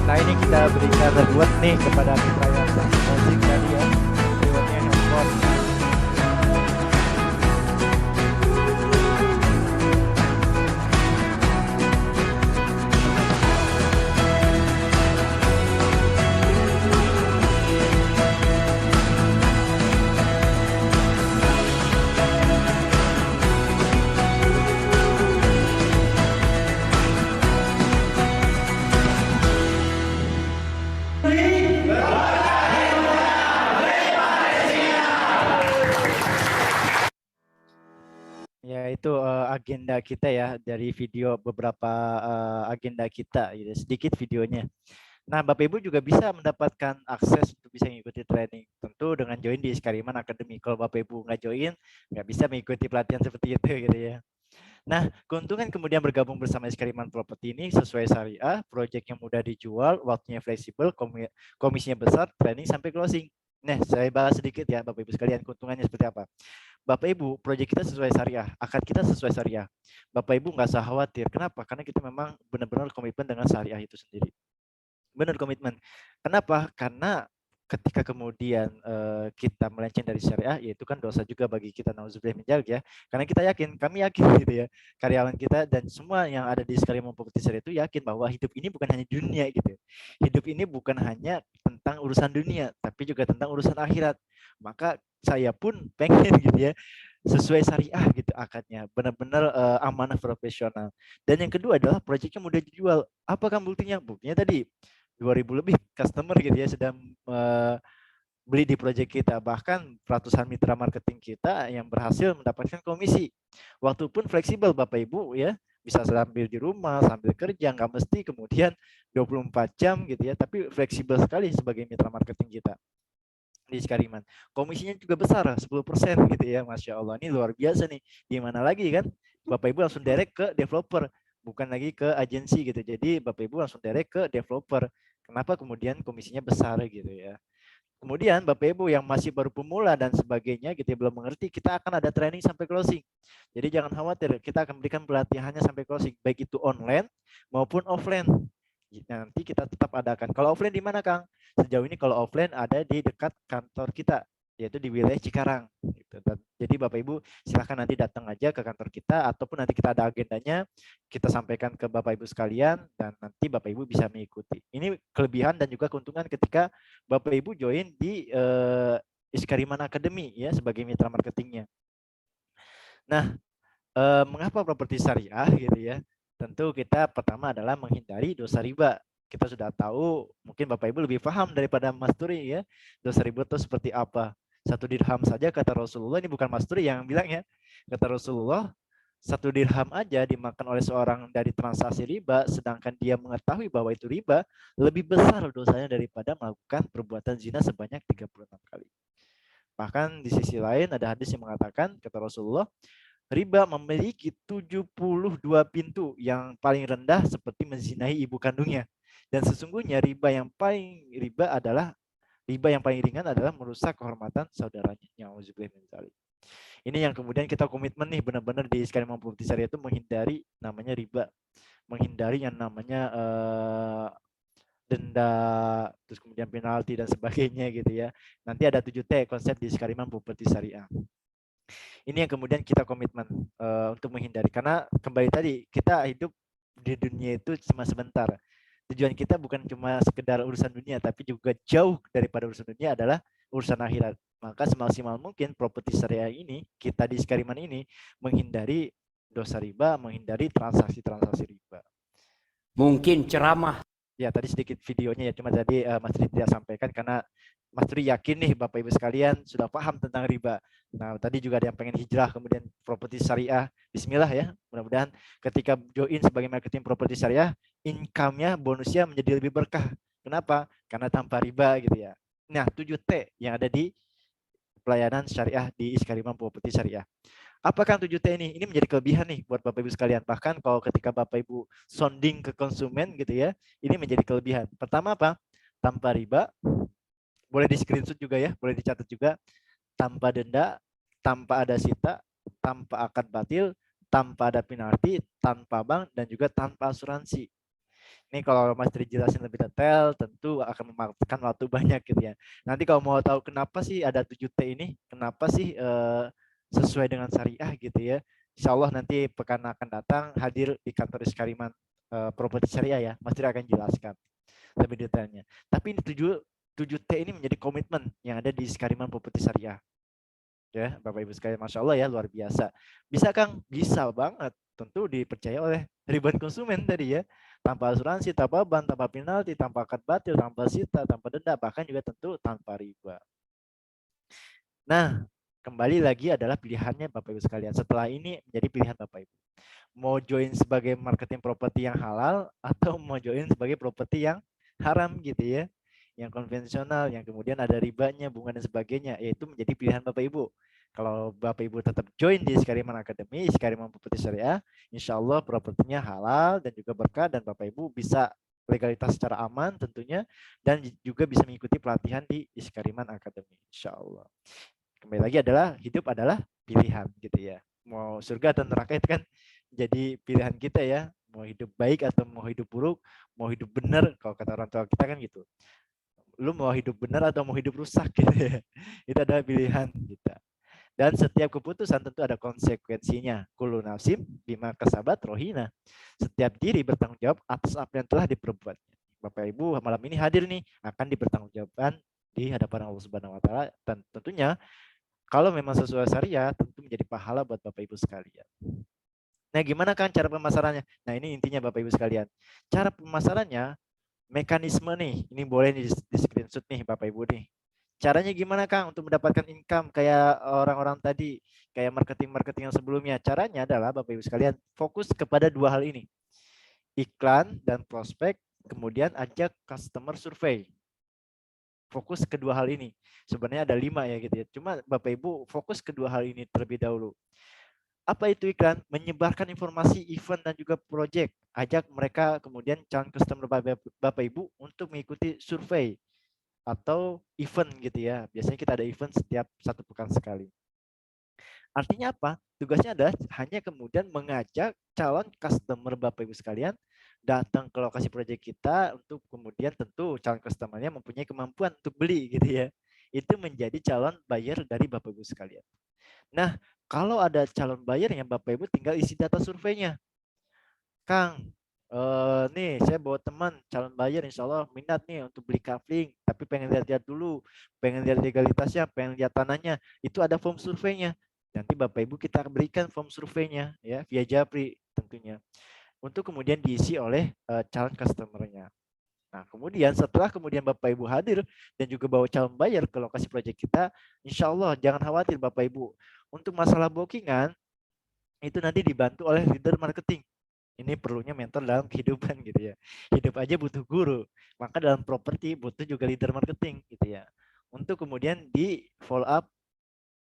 Nah, ini kita berikan reward nih kepada mitra yang closing tadi ya. Rewardnya handphone. Ya, itu agenda kita ya dari video beberapa agenda kita gitu, sedikit videonya. Nah, Bapak Ibu juga bisa mendapatkan akses untuk bisa mengikuti training. Tentu dengan join di Iskariman Academy. Kalau Bapak Ibu nggak join, nggak bisa mengikuti pelatihan seperti itu gitu ya. Nah, keuntungan kemudian bergabung bersama Iskariman Properti ini sesuai syariah, proyek yang mudah dijual, waktunya fleksibel, komisinya besar, training sampai closing. Nah, saya bahas sedikit ya Bapak Ibu sekalian keuntungannya seperti apa. Bapak Ibu, proyek kita sesuai syariah, akad kita sesuai syariah. Bapak Ibu nggak usah khawatir. Kenapa? Karena kita memang benar-benar komitmen dengan syariah itu sendiri. Benar komitmen. Kenapa? Karena ketika kemudian kita melenceng dari syariah, yaitu kan dosa juga bagi kita, nauzubillah min dzalik ya. Karena kita yakin, kami yakin gitu ya, karyawan kita dan semua yang ada di Sekaliman Properti Syariah itu yakin bahwa hidup ini bukan hanya dunia gitu. Hidup ini bukan hanya tentang urusan dunia, tapi juga tentang urusan akhirat. Maka saya pun pengen gitu ya, sesuai syariah gitu akadnya, benar-benar amanah profesional. Dan yang kedua adalah proyeknya mudah dijual. Apakah buktinya? Buktinya tadi 2000 lebih customer gitu ya sedang beli di proyek kita, bahkan ratusan mitra marketing kita yang berhasil mendapatkan komisi. Waktu pun fleksibel Bapak Ibu ya, bisa sambil di rumah, sambil kerja, nggak mesti kemudian 24 jam gitu ya, tapi fleksibel sekali sebagai mitra marketing kita di Skariman. Komisinya juga besar, 10% gitu ya, Masya Allah. Ini luar biasa nih. Gimana lagi kan? Bapak Ibu langsung direct ke developer, bukan lagi ke agensi gitu. Jadi Bapak Ibu langsung direct ke developer. Kenapa kemudian komisinya besar gitu ya? Kemudian Bapak Ibu yang masih baru pemula dan sebagainya gitu ya, belum mengerti, kita akan ada training sampai closing. Jadi jangan khawatir, kita akan berikan pelatihannya sampai closing, baik itu online maupun offline. Nanti kita tetap adakan. Kalau offline di mana, Kang? Sejauh ini kalau offline ada di dekat kantor kita, yaitu di wilayah Cikarang. Gitu. Jadi Bapak Ibu silahkan nanti datang aja ke kantor kita, ataupun nanti kita ada agendanya, kita sampaikan ke Bapak Ibu sekalian, dan nanti Bapak Ibu bisa mengikuti. Ini kelebihan dan juga keuntungan ketika Bapak Ibu join di Iskariman Academy ya sebagai mitra marketingnya. Nah, mengapa properti syariah gitu ya? Tentu kita pertama adalah menghindari dosa riba. Kita sudah tahu, mungkin Bapak Ibu lebih paham daripada Mas Turi ya, dosa riba itu seperti apa. 1 dirham saja kata Rasulullah, ini bukan Mas Turi yang bilang ya. Kata Rasulullah, 1 dirham aja dimakan oleh seorang dari transaksi riba, sedangkan dia mengetahui bahwa itu riba, lebih besar dosanya daripada melakukan perbuatan zina sebanyak 36 kali. Bahkan di sisi lain ada hadis yang mengatakan, kata Rasulullah, riba memiliki 72 pintu, yang paling rendah seperti menzinai ibu kandungnya. Dan sesungguhnya riba yang paling ringan adalah merusak kehormatan saudaranya. Ini yang kemudian kita komitmen nih benar-benar di Sekaliman Properti Syariah itu menghindari namanya riba, menghindari yang namanya denda, terus kemudian penalti dan sebagainya gitu ya. Nanti ada 7T konsep di Sekaliman Properti Syariah. Ini yang kemudian kita komitmen untuk menghindari, karena kembali tadi kita hidup di dunia itu cuma sebentar. Tujuan kita bukan cuma sekedar urusan dunia, tapi juga jauh daripada urusan dunia adalah urusan akhirat. Maka semaksimal mungkin properti syariah ini, kita di Skariman ini menghindari dosa riba, menghindari transaksi-transaksi riba. Mungkin ceramah. Ya, tadi sedikit videonya ya, cuma tadi Mas Tri tidak sampaikan karena Mas Tri yakin nih Bapak Ibu sekalian sudah paham tentang riba. Nah, tadi juga ada yang pengen hijrah kemudian properti syariah. Bismillah ya, mudah-mudahan ketika join sebagai marketing properti syariah, income-nya, bonusnya menjadi lebih berkah. Kenapa? Karena tanpa riba gitu ya. Nah, 7T yang ada di pelayanan syariah di Iskariman Properti Syariah. Apakah 7T ini? Ini menjadi kelebihan nih buat Bapak Ibu sekalian. Bahkan kalau ketika Bapak Ibu sounding ke konsumen gitu ya, ini menjadi kelebihan. Pertama apa? Tanpa riba, boleh di screenshot juga ya, boleh dicatat juga. Tanpa denda, tanpa ada sita, tanpa akad batil, tanpa ada penalti, tanpa bank, dan juga tanpa asuransi. Ini kalau Mas Tri jelasin lebih detail, tentu akan memakan waktu banyak gitu ya. Nanti kalau mau tahu kenapa sih ada 7T ini, kenapa sih sesuai dengan syariah gitu ya. Insya Allah nanti pekan akan datang hadir di kantor Iskariman Properti Syariah ya. Mas Tri akan jelaskan lebih detailnya. Tapi ini 7T ini menjadi komitmen yang ada di Iskariman Properti Syariah. Ya, Bapak Ibu sekalian, Masya Allah ya, luar biasa. Bisa Kang? Bisa banget. Tentu dipercaya oleh ribuan konsumen tadi ya. Tanpa asuransi, tanpa bank, tanpa penalti, tanpa akad batil, tanpa sita, tanpa denda, bahkan juga tentu tanpa riba. Nah, kembali lagi adalah pilihannya Bapak Ibu sekalian. Setelah ini menjadi pilihan Bapak Ibu. Mau join sebagai marketing properti yang halal atau mau join sebagai properti yang haram gitu ya. Yang konvensional, yang kemudian ada ribanya, bunga dan sebagainya, yaitu menjadi pilihan Bapak Ibu. Kalau Bapak Ibu tetap join di Iskariman Academy, Iskariman Properti Syariah, insya Allah propertinya halal dan juga berkah, dan Bapak Ibu bisa legalitas secara aman tentunya, dan juga bisa mengikuti pelatihan di Iskariman Academy, insya Allah. Kembali lagi adalah hidup adalah pilihan gitu ya. Mau surga atau neraka itu kan jadi pilihan kita ya. Mau hidup baik atau mau hidup buruk, mau hidup benar kalau kata orang tua kita kan gitu. Lu mau hidup benar atau mau hidup rusak gitu ya. Itu adalah pilihan kita. Dan setiap keputusan tentu ada konsekuensinya. Kullu nafsim bima kasabat rohina. Setiap diri bertanggung jawab atas apa yang telah diperbuatnya. Bapak Ibu malam ini hadir nih akan dipertanggungjawabkan di hadapan Allah Subhanahu wa taala, dan tentunya kalau memang sesuai syariat tentu menjadi pahala buat Bapak Ibu sekalian. Nah, gimana kan cara pemasarannya? Nah, ini intinya Bapak Ibu sekalian. Cara pemasarannya, mekanisme nih, ini boleh di screenshot nih Bapak Ibu nih. Caranya gimana Kang untuk mendapatkan income kayak orang-orang tadi, kayak marketing-marketing yang sebelumnya? Caranya adalah Bapak Ibu sekalian fokus kepada dua hal ini. Iklan dan prospek, kemudian ajak customer survey. Fokus kedua hal ini. Sebenarnya ada 5 ya gitu ya. Cuma Bapak Ibu fokus kedua hal ini terlebih dahulu. Apa itu iklan? Menyebarkan informasi event dan juga project. Ajak mereka kemudian calon customer Bapak Ibu untuk mengikuti survei atau event gitu ya. Biasanya kita ada event setiap 1 pekan sekali. Artinya apa? Tugasnya adalah hanya kemudian mengajak calon customer Bapak Ibu sekalian datang ke lokasi proyek kita untuk kemudian tentu calon customernya mempunyai kemampuan untuk beli gitu ya. Itu menjadi calon buyer dari Bapak Ibu sekalian. Nah, kalau ada calon buyer yang Bapak Ibu tinggal isi data surveinya. Kang, nih saya bawa teman calon buyer insya Allah minat nih untuk beli kafling, tapi pengen lihat-lihat dulu, pengen lihat legalitasnya, pengen lihat tanahnya, itu ada form surveinya. Nanti Bapak Ibu kita berikan form surveinya ya via Japri tentunya, untuk kemudian diisi oleh calon customernya. Nah, kemudian setelah kemudian Bapak Ibu hadir dan juga bawa calon buyer ke lokasi proyek kita, insya Allah jangan khawatir Bapak Ibu. Untuk masalah bookingan, itu nanti dibantu oleh leader marketing. Ini perlunya mentor dalam kehidupan gitu ya. Hidup aja butuh guru, maka dalam properti butuh juga leader marketing gitu ya. Untuk kemudian di follow up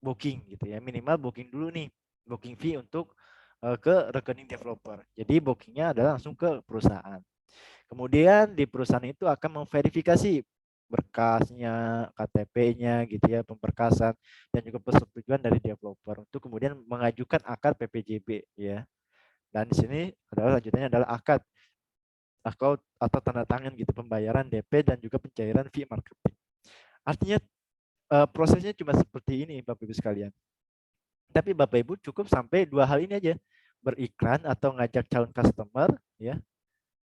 booking gitu ya. Minimal booking dulu nih, booking fee untuk ke rekening developer. Jadi bookingnya adalah langsung ke perusahaan. Kemudian di perusahaan itu akan memverifikasi berkasnya, KTP-nya gitu ya, pemberkasan dan juga persetujuan dari developer untuk kemudian mengajukan akad PPJB ya. Dan di sini adalah lanjutannya adalah akad atau tanda tangan gitu pembayaran DP dan juga pencairan fee marketing. Artinya prosesnya cuma seperti ini Bapak Ibu sekalian. Tapi Bapak Ibu cukup sampai 2 hal ini aja. Beriklan atau ngajak calon customer ya.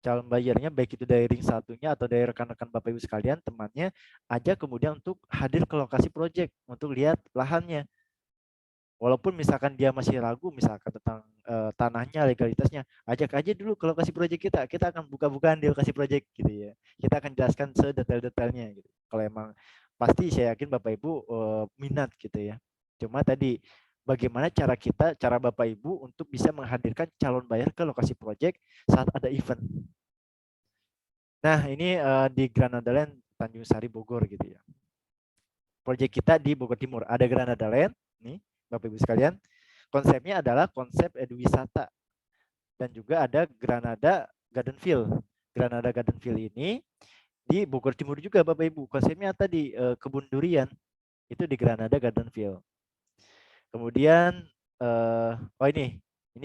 Calon bayarnya baik itu dari ring satunya atau dari rekan-rekan Bapak Ibu sekalian, temannya, ajak kemudian untuk hadir ke lokasi proyek untuk lihat lahannya. Walaupun misalkan dia masih ragu misalkan tentang tanahnya, legalitasnya, ajak aja dulu ke lokasi proyek kita. Kita akan buka-bukaan di lokasi proyek gitu ya. Kita akan jelaskan sedetail-detailnya gitu. Kalau emang pasti saya yakin Bapak Ibu minat gitu ya. Cuma tadi bagaimana cara Bapak Ibu untuk bisa menghadirkan calon buyer ke lokasi proyek saat ada event. Nah, ini di Granada Land Tanjung Sari Bogor gitu ya. Proyek kita di Bogor Timur. Ada Granada Land nih Bapak Ibu sekalian, konsepnya adalah konsep eduwisata dan juga ada Granada Gardenville. Granada Gardenville ini di Bogor Timur juga Bapak Ibu. Konsepnya tadi kebun durian itu di Granada Gardenville. Kemudian oh ini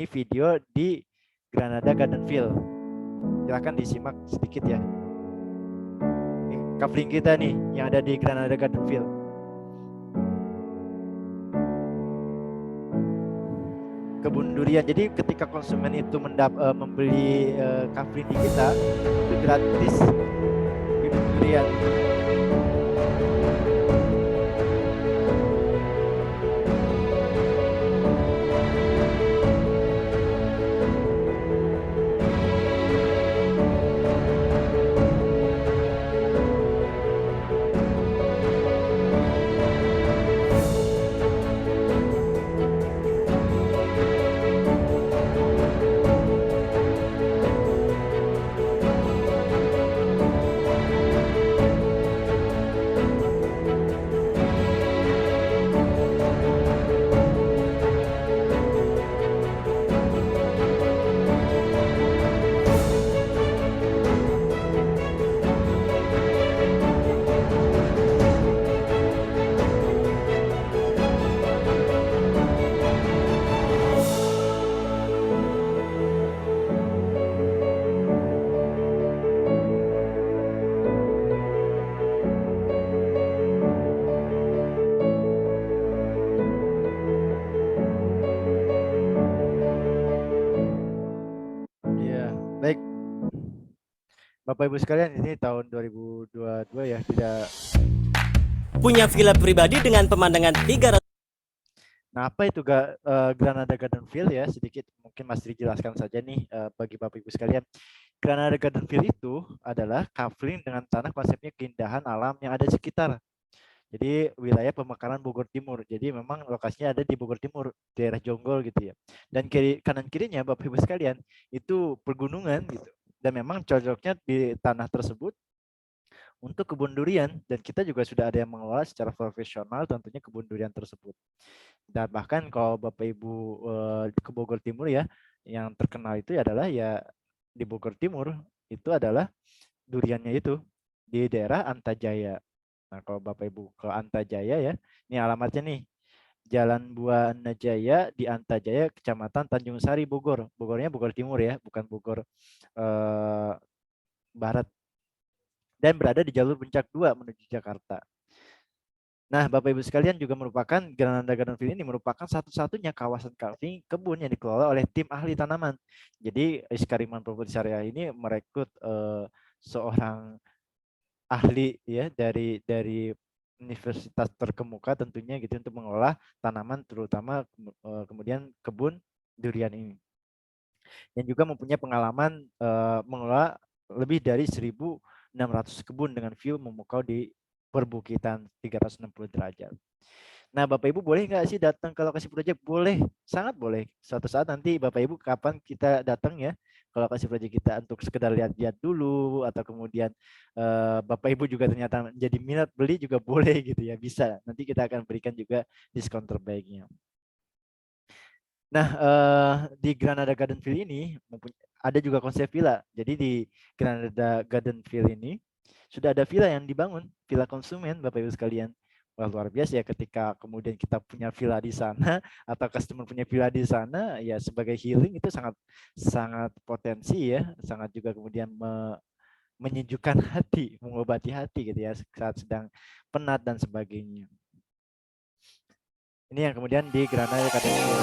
video di Granada Gardenville. Silakan disimak sedikit ya. Ini kafling kita nih yang ada di Granada Gardenville. Kebun durian. Jadi ketika konsumen itu membeli kafling di kita, itu gratis kebun durian. Bapak Ibu sekalian, ini tahun 2022 ya, tidak. Punya villa pribadi dengan pemandangan 300. Nah, apa itu Granada Garden View ya? Sedikit mungkin Mas Dri jelaskan saja nih bagi Bapak Ibu sekalian. Granada Garden View itu adalah kafling dengan tanah, konsepnya keindahan alam yang ada di sekitar. Jadi wilayah pemekaran Bogor Timur. Jadi memang lokasinya ada di Bogor Timur, daerah Jonggol gitu ya. Dan kanan kirinya Bapak Ibu sekalian itu pegunungan gitu. Dan memang cocoknya di tanah tersebut untuk kebun durian, dan kita juga sudah ada yang mengelola secara profesional tentunya kebun durian tersebut. Dan bahkan kalau Bapak Ibu ke Bogor Timur ya, yang terkenal itu adalah ya di Bogor Timur itu adalah duriannya itu di daerah Antajaya. Nah, kalau Bapak Ibu ke Antajaya ya, ini alamatnya nih. Jalan Buana Jaya di Antajaya, Kecamatan Tanjung Sari, Bogor. Bogornya Bogor Timur ya, bukan Bogor Barat. Dan berada di jalur Puncak 2 menuju Jakarta. Nah, Bapak Ibu sekalian, juga merupakan Granada Garden View ini merupakan satu-satunya kawasan kafling kebun yang dikelola oleh tim ahli tanaman. Jadi Iskariman Property Syariah ini merekrut seorang ahli ya dari universitas terkemuka tentunya gitu untuk mengelola tanaman, terutama kemudian kebun durian ini. Yang juga mempunyai pengalaman mengelola lebih dari 1.600 kebun dengan view memukau di perbukitan 360 derajat. Nah, Bapak Ibu boleh nggak sih datang ke lokasi proyek? Boleh, sangat boleh. Suatu saat nanti Bapak Ibu kapan kita datang ya ke lokasi proyek kita untuk sekedar lihat-lihat dulu, atau kemudian Bapak Ibu juga ternyata menjadi minat beli juga boleh gitu ya, bisa. Nanti kita akan berikan juga diskon terbaiknya. Nah, di Granada Garden View ini ada juga konsep villa. Jadi di Granada Garden View ini sudah ada villa yang dibangun, villa konsumen, Bapak Ibu sekalian. Wah, luar biasa ya ketika kemudian kita punya villa di sana atau customer punya villa di sana, ya sebagai healing itu sangat sangat potensi ya, sangat juga kemudian menyejukkan hati, mengobati hati gitu ya saat sedang penat dan sebagainya. Ini yang kemudian di Granada Garden View.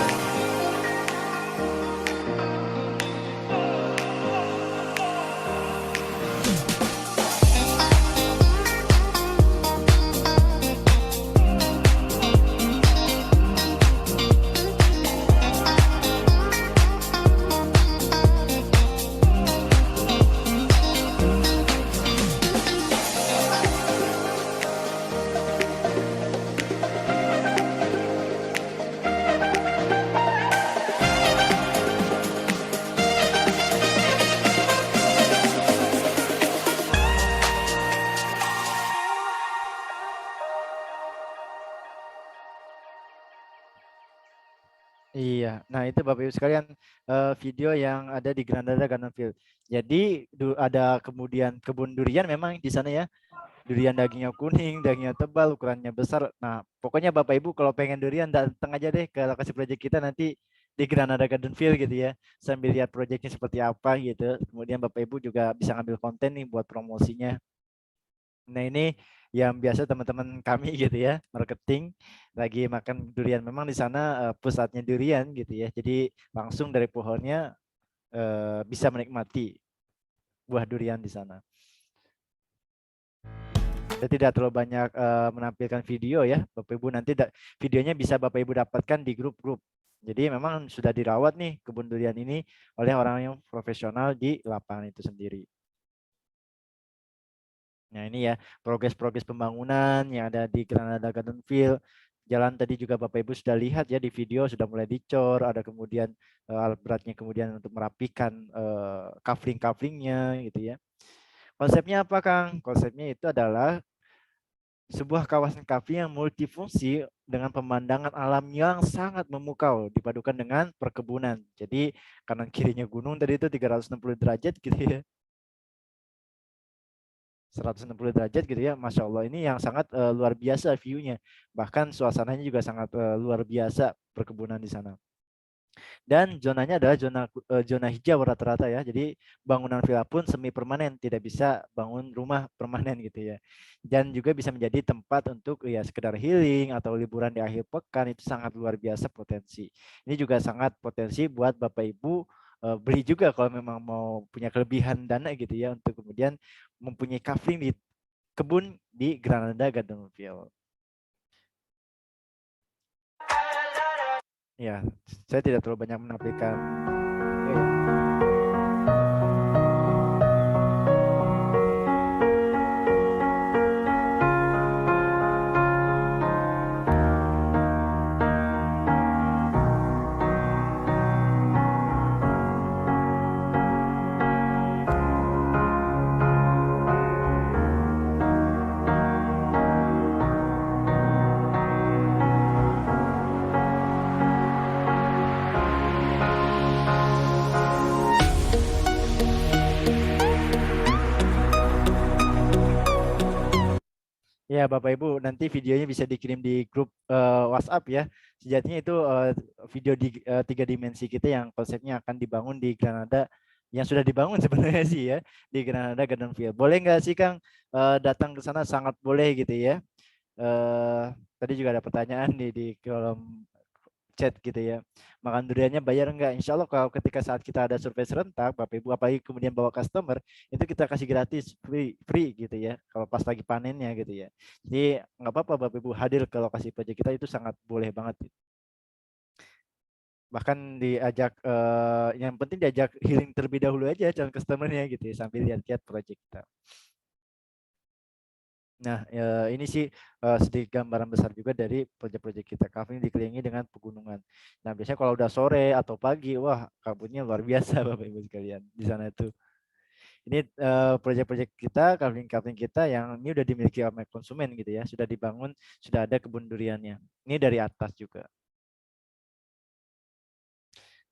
Iya, nah itu Bapak Ibu sekalian video yang ada di Granada Garden View. Jadi ada kemudian kebun durian memang di sana ya. Durian dagingnya kuning, dagingnya tebal, ukurannya besar. Nah, pokoknya Bapak Ibu kalau pengen durian datang aja deh ke lokasi proyek kita nanti di Granada Garden View gitu ya. Sambil lihat proyeknya seperti apa gitu. Kemudian Bapak Ibu juga bisa ngambil konten nih buat promosinya. Nah, ini yang biasa teman-teman kami gitu ya, marketing lagi makan durian. Memang di sana pusatnya durian gitu ya. Jadi langsung dari pohonnya bisa menikmati buah durian di sana. Saya tidak terlalu banyak menampilkan video ya, Bapak Ibu, nanti videonya bisa Bapak Ibu dapatkan di grup-grup. Jadi memang sudah dirawat nih kebun durian ini oleh orang yang profesional di lapangan itu sendiri. Nah, ini ya progres-progres pembangunan yang ada di Granada Garden View. Jalan tadi juga Bapak Ibu sudah lihat ya di video, sudah mulai dicor, ada kemudian alat beratnya kemudian untuk merapikan kafling-kaflingnya gitu ya. Konsepnya apa, Kang? Konsepnya itu adalah sebuah kawasan kafling yang multifungsi dengan pemandangan alam yang sangat memukau dipadukan dengan perkebunan. Jadi kanan kirinya gunung tadi itu 360 derajat gitu ya. 160 derajat gitu ya, Masya Allah, ini yang sangat luar biasa view-nya. Bahkan suasananya juga sangat luar biasa perkebunan di sana. Dan zonanya adalah zona hijau rata-rata ya. Jadi bangunan villa pun semi permanen, tidak bisa bangun rumah permanen gitu ya. Dan juga bisa menjadi tempat untuk ya sekedar healing atau liburan di akhir pekan, itu sangat luar biasa potensi. Ini juga sangat potensi buat Bapak Ibu beli juga kalau memang mau punya kelebihan dana gitu ya untuk kemudian mempunyai kafling di kebun di Granada Gardenville. Ya, saya tidak terlalu banyak menampilkan. Ya. Ya, Bapak Ibu, nanti videonya bisa dikirim di grup WhatsApp ya. Sejatinya itu video di 3 dimensi kita yang konsepnya akan dibangun di Granada, yang sudah dibangun sebenarnya sih ya, di Granada Gardenville. Boleh nggak sih Kang datang ke sana? Sangat boleh gitu ya. Tadi juga ada pertanyaan di kolom chat gitu ya. Makan duriannya bayar enggak? Insya Allah kalau ketika saat kita ada survei serentak, Bapak Ibu apalagi kemudian bawa customer, itu kita kasih gratis free gitu ya. Kalau pas lagi panennya gitu ya. Jadi nggak apa-apa Bapak Ibu hadir ke lokasi proyek kita, itu sangat boleh banget. Bahkan diajak yang penting diajak healing terlebih dahulu aja calon customernya gitu ya, sambil lihat-lihat proyek kita. Nah, ini sih sedikit gambaran besar juga dari proyek-proyek kita. Kafling dikelilingi dengan pegunungan. Nah, biasanya kalau udah sore atau pagi, wah kabutnya luar biasa Bapak Ibu sekalian di sana itu. Ini proyek-proyek kita, kafling-kafling kita yang ini udah dimiliki oleh konsumen gitu ya, sudah dibangun, sudah ada kebun duriannya. Ini dari atas juga.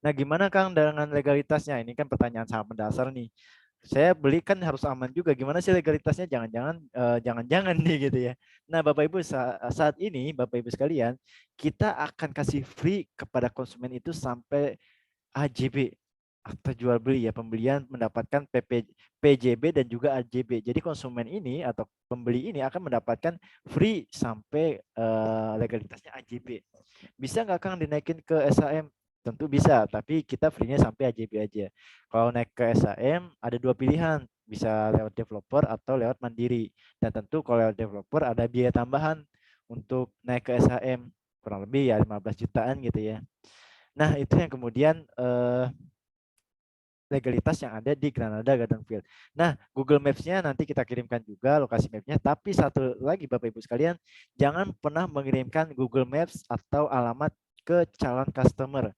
Nah, gimana Kang dengan legalitasnya? Ini kan pertanyaan sangat mendasar nih. Saya beli kan harus aman juga. Gimana sih legalitasnya? Jangan-jangan nih gitu ya. Nah, Bapak Ibu saat ini Bapak Ibu sekalian, kita akan kasih free kepada konsumen itu sampai AJB, akta jual beli ya, pembelian mendapatkan PJB dan juga AJB. Jadi konsumen ini atau pembeli ini akan mendapatkan free sampai legalitasnya AJB. Bisa nggak Kang dinaikin ke SHM? Tentu bisa, tapi kita free-nya sampai AJB aja. Kalau naik ke SHM ada 2 pilihan, bisa lewat developer atau lewat mandiri. Dan tentu kalau lewat developer ada biaya tambahan untuk naik ke SHM, kurang lebih ya 15 jutaan gitu ya. Nah, itu yang kemudian legalitas yang ada di Granada Gardenville. Nah, Google Maps-nya nanti kita kirimkan juga lokasi map-nya. Tapi satu lagi Bapak Ibu sekalian, jangan pernah mengirimkan Google Maps atau alamat ke calon customer.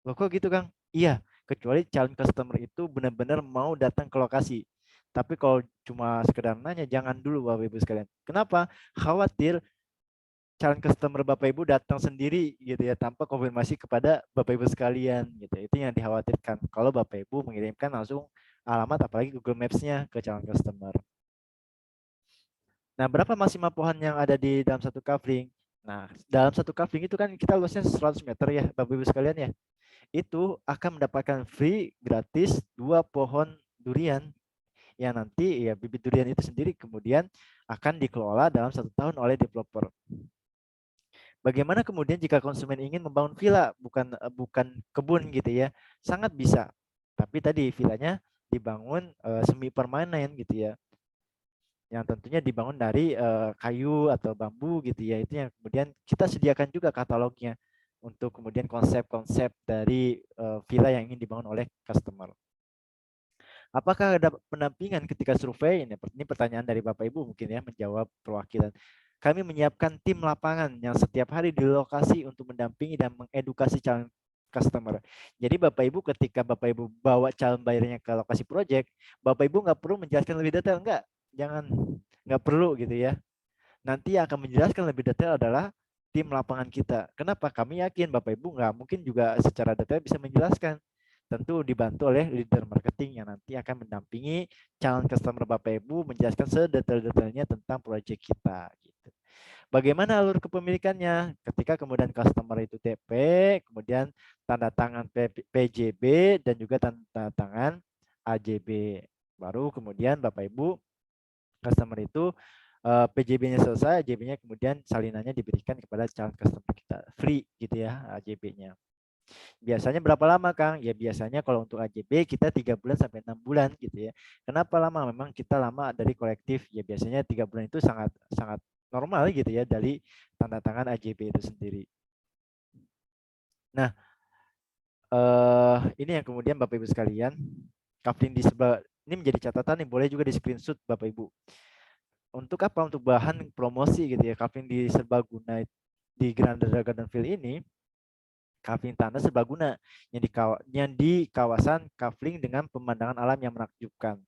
Loh kok gitu Kang? Iya, kecuali calon customer itu benar-benar mau datang ke lokasi. Tapi kalau cuma sekedar nanya, jangan dulu Bapak Ibu sekalian. Kenapa? Khawatir calon customer Bapak Ibu datang sendiri gitu ya tanpa konfirmasi kepada Bapak Ibu sekalian gitu. Itu yang dikhawatirkan kalau Bapak Ibu mengirimkan langsung alamat apalagi Google Maps-nya ke calon customer. Nah, berapa maksimal pohon yang ada di dalam satu kafling? Nah, dalam satu kafling itu kan kita luasnya 100 meter ya Bapak Ibu sekalian ya. Itu akan mendapatkan free gratis 2 pohon durian yang nanti ya bibit durian itu sendiri kemudian akan dikelola dalam 1 tahun oleh developer. Bagaimana kemudian jika konsumen ingin membangun villa, bukan kebun gitu ya, sangat bisa. Tapi tadi villanya dibangun semi permanen gitu ya, yang tentunya dibangun dari kayu atau bambu gitu ya. Itu yang kemudian kita sediakan juga katalognya untuk kemudian konsep-konsep dari villa yang ingin dibangun oleh customer. Apakah ada pendampingan ketika survei? Ini pertanyaan dari Bapak Ibu mungkin ya, menjawab perwakilan. Kami menyiapkan tim lapangan yang setiap hari di lokasi untuk mendampingi dan mengedukasi calon customer. Jadi Bapak Ibu ketika Bapak Ibu bawa calon bayarnya ke lokasi project, Bapak Ibu nggak perlu menjelaskan lebih detail, nggak perlu gitu ya. Nanti yang akan menjelaskan lebih detail adalah tim lapangan kita. Kenapa? Kami yakin Bapak Ibu nggak mungkin juga secara detail bisa menjelaskan. Tentu dibantu oleh leader marketing yang nanti akan mendampingi calon customer Bapak Ibu menjelaskan sedetail-detailnya tentang proyek kita. Gitu. Bagaimana alur kepemilikannya? Ketika kemudian customer itu TP, kemudian tanda tangan PJB dan juga tanda tangan AJB. Baru kemudian Bapak Ibu customer itu PJB-nya selesai, AJB-nya kemudian salinannya diberikan kepada calon customer kita. Free gitu ya AJB-nya. Biasanya berapa lama, Kang? Ya biasanya kalau untuk AJB kita 3 bulan sampai 6 bulan gitu ya. Kenapa lama? Memang kita lama dari kolektif. Ya biasanya 3 bulan itu sangat sangat normal gitu ya dari tanda tangan AJB itu sendiri. Nah, ini yang kemudian Bapak Ibu sekalian, kafling di sebelah ini menjadi catatan nih, boleh juga di screenshot Bapak Ibu. Untuk apa? Untuk bahan promosi gitu ya. Kafling di serbaguna di Granada Gardenville ini, kafling tanah serbaguna yang di kawasan kafling dengan pemandangan alam yang menakjubkan.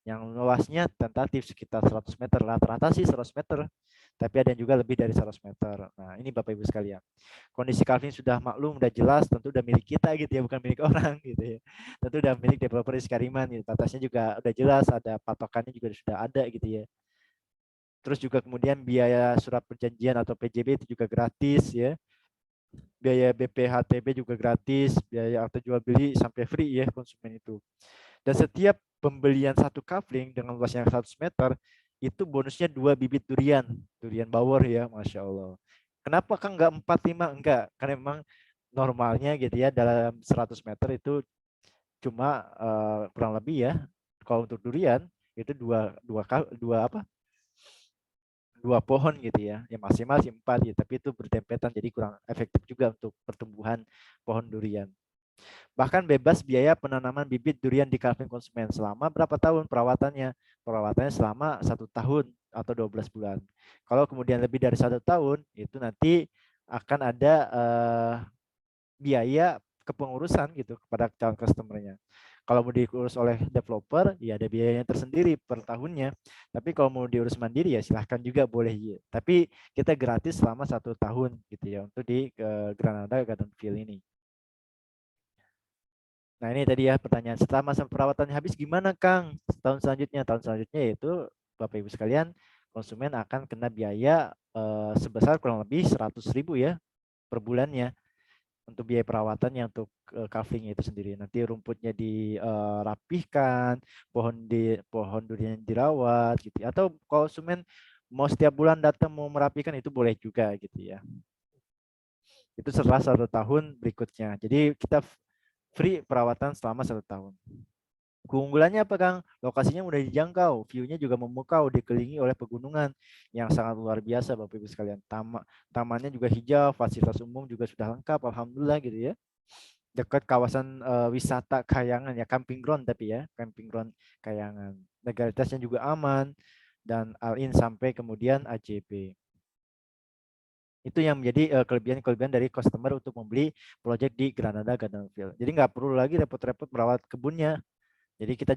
Yang luasnya tentatif sekitar 100 meter, rata-rata sih 100 meter. Tapi ada yang juga lebih dari 100 meter. Nah, ini Bapak Ibu sekalian. Kondisi kafling sudah maklum, udah jelas, tentu udah milik kita gitu ya, bukan milik orang gitu ya. Tentu udah milik developer Iskariman gitu. Batasnya juga udah jelas, ada patokannya juga sudah ada gitu ya. Terus juga kemudian biaya surat perjanjian atau PJB itu juga gratis ya. Biaya BPHTB juga gratis, biaya akta jual beli sampai free ya konsumen itu. Dan setiap pembelian satu kafling dengan luasnya 100 meter itu bonusnya 2 bibit durian, durian bawor ya, Masya Allah. Kenapa kan enggak 4, 5? Enggak, karena memang normalnya gitu ya dalam 100 meter itu cuma kurang lebih ya, kalau untuk durian itu dua pohon gitu ya maksimal sih 4 ya, tapi itu berdempetan jadi kurang efektif juga untuk pertumbuhan pohon durian. Bahkan bebas biaya penanaman bibit durian di kafling konsumen selama berapa tahun perawatannya? Perawatannya selama 1 tahun atau 12 bulan. Kalau kemudian lebih dari 1 tahun itu nanti akan ada biaya kepengurusan gitu kepada calon customer-nya. Kalau mau diurus oleh developer, ya ada biayanya tersendiri per tahunnya. Tapi kalau mau diurus mandiri ya silahkan juga boleh. Ya. Tapi kita gratis selama 1 tahun gitu ya untuk di Granada Gardenville ini. Nah ini tadi ya pertanyaan, setelah masa perawatannya habis gimana Kang? Tahun selanjutnya yaitu Bapak Ibu sekalian, konsumen akan kena biaya sebesar kurang lebih 100.000 ya per bulannya untuk biaya perawatannya untuk kafling itu sendiri. Nanti rumputnya dirapihkan, pohon durian dirawat gitu. Atau konsumen mau setiap bulan datang mau merapikan itu boleh juga gitu ya. Itu setelah 1 tahun berikutnya. Jadi kita free perawatan selama 1 tahun. Keunggulannya apa Kang? Lokasinya mudah dijangkau, view-nya juga memukau, dikelilingi oleh pegunungan yang sangat luar biasa Bapak Ibu sekalian. Tamannya juga hijau, fasilitas umum juga sudah lengkap, alhamdulillah gitu ya. Dekat kawasan wisata Kayangan ya, camping ground tapi ya, camping ground Kayangan. Legalitasnya juga aman dan all-in sampai kemudian AJB. Itu yang menjadi kelebihan-kelebihan dari customer untuk membeli project di Granada Gardenville. Jadi nggak perlu lagi repot-repot merawat kebunnya. Jadi kita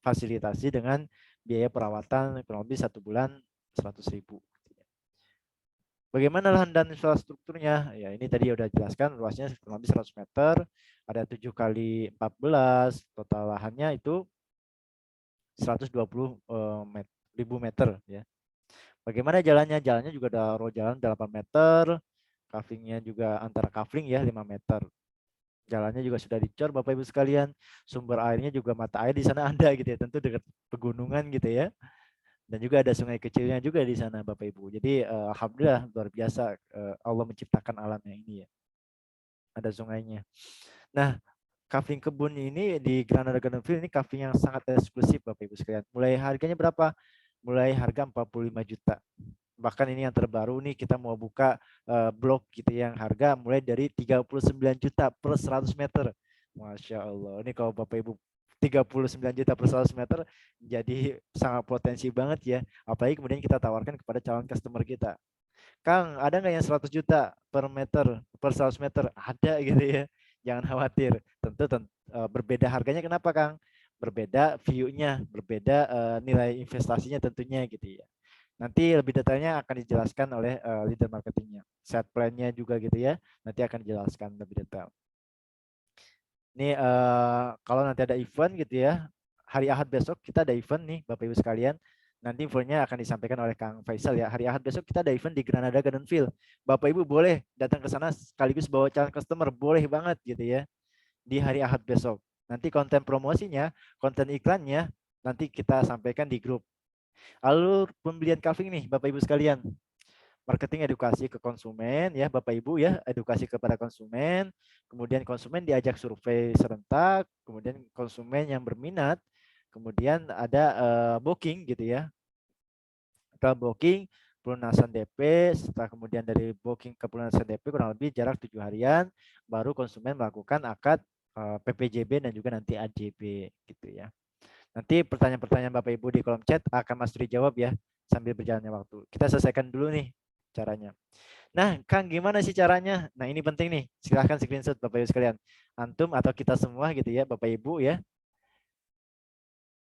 fasilitasi dengan biaya perawatan kurang lebih 1 bulan 100.000. Bagaimana lahan dan infrastrukturnya? Ya ini tadi udah jelaskan, luasnya kurang lebih 100 meter, ada 7 kali 14, total lahannya itu 120.000 meter ya. Bagaimana jalannya? Jalannya juga ada road jalan 8 meter, kaflingnya juga antara kafling ya 5 meter. Jalannya juga sudah dicor Bapak Ibu sekalian. Sumber airnya juga mata air di sana ada gitu ya, tentu dekat pegunungan gitu ya. Dan juga ada sungai kecilnya juga di sana Bapak Ibu. Jadi alhamdulillah luar biasa Allah menciptakan alamnya ini ya. Ada sungainya. Nah, kafling kebun ini di Granada Gardenville ini kafling yang sangat eksklusif Bapak Ibu sekalian. Mulai harganya berapa? Mulai harga 45 juta. Bahkan ini yang terbaru nih kita mau buka blok gitu yang harga mulai dari 39 juta per 100 meter. Masya Allah. Ini kalau Bapak Ibu 39 juta per 100 meter jadi sangat potensi banget ya. Apalagi kemudian kita tawarkan kepada calon customer kita. Kang, ada nggak yang 100 juta per meter, per 100 meter? Ada gitu ya. Jangan khawatir. Tentu berbeda harganya. Kenapa Kang? Berbeda view-nya, berbeda nilai investasinya tentunya gitu ya. Nanti lebih detailnya akan dijelaskan oleh leader marketingnya. Set plan-nya juga gitu ya. Nanti akan dijelaskan lebih detail. Ini kalau nanti ada event gitu ya. Hari Ahad besok kita ada event nih Bapak Ibu sekalian. Nanti infonya akan disampaikan oleh Kang Faisal ya. Hari Ahad besok kita ada event di Granada Gardenville. Bapak Ibu boleh datang ke sana sekaligus bawa calon customer. Boleh banget gitu ya. Di hari Ahad besok. Nanti konten promosinya, konten iklannya nanti kita sampaikan di grup. Lalu pembelian kafling nih Bapak Ibu sekalian. marketing edukasi ke konsumen ya Bapak Ibu ya, edukasi kepada konsumen, kemudian konsumen diajak survei serentak, kemudian konsumen yang berminat, kemudian ada booking gitu ya. Setelah booking pelunasan DP, setelah kemudian dari booking ke pelunasan DP kurang lebih jarak 7 harian, baru konsumen melakukan akad PPJB dan juga nanti AJB gitu ya. Nanti pertanyaan-pertanyaan Bapak Ibu di kolom chat akan Mas Dri jawab ya sambil berjalannya waktu. Kita selesaikan dulu nih caranya. Nah, Kang gimana sih caranya? Nah, ini penting nih. Silahkan screenshot Bapak Ibu sekalian. Antum atau kita semua gitu ya, Bapak Ibu ya.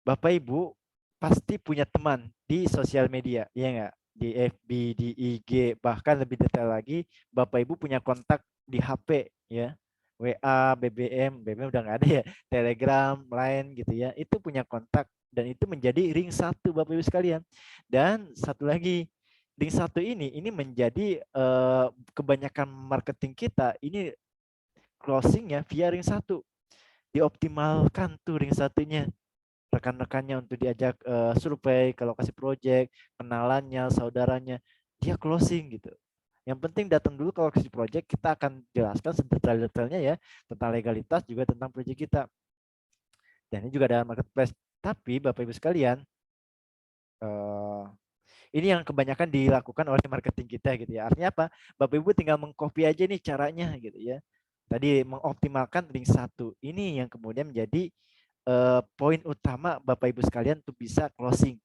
Bapak Ibu pasti punya teman di sosial media, ya enggak? Di FB, di IG, bahkan lebih detail lagi, Bapak Ibu punya kontak di HP ya. WA, BBM udah nggak ada ya, Telegram, Line gitu ya. Itu punya kontak dan itu menjadi ring satu Bapak Ibu sekalian. Dan satu lagi, ring satu ini menjadi kebanyakan marketing kita ini closingnya via ring satu. Dioptimalkan tuh ring satunya, rekan-rekannya untuk diajak survei ke lokasi proyek, kenalannya, saudaranya, dia closing gitu. Yang penting datang dulu ke lokasi proyek, kita akan jelaskan sedetail-detailnya ya tentang legalitas juga tentang proyek kita. Dan ini juga ada marketplace. Tapi Bapak Ibu sekalian, ini yang kebanyakan dilakukan oleh marketing kita gitu ya. Artinya apa? Bapak Ibu tinggal mengcopy aja nih caranya gitu ya. Tadi mengoptimalkan link satu. Ini yang kemudian menjadi poin utama Bapak Ibu sekalian untuk bisa closing.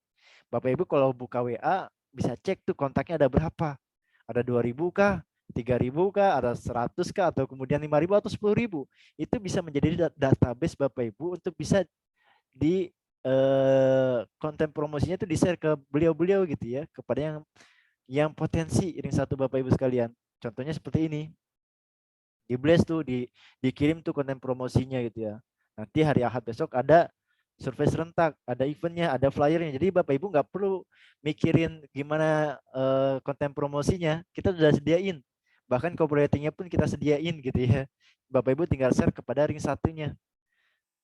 Bapak Ibu kalau buka WA bisa cek tuh kontaknya ada berapa. Ada 2.000 kah? 3.000 kah? Ada 100 kah? Atau kemudian 5.000 atau 10.000. Itu bisa menjadi database Bapak Ibu untuk bisa di konten promosinya itu di-share ke beliau-beliau gitu ya, kepada yang potensi ring satu Bapak Ibu sekalian. Contohnya seperti ini. Di blast tuh dikirim tuh konten promosinya gitu ya. Nanti hari Ahad besok ada survei serentak, ada eventnya, ada flyernya. Jadi Bapak Ibu nggak perlu mikirin gimana konten promosinya, kita sudah sediain. Bahkan copywriting-nya pun kita sediain gitu ya. Bapak Ibu tinggal share kepada ring satunya.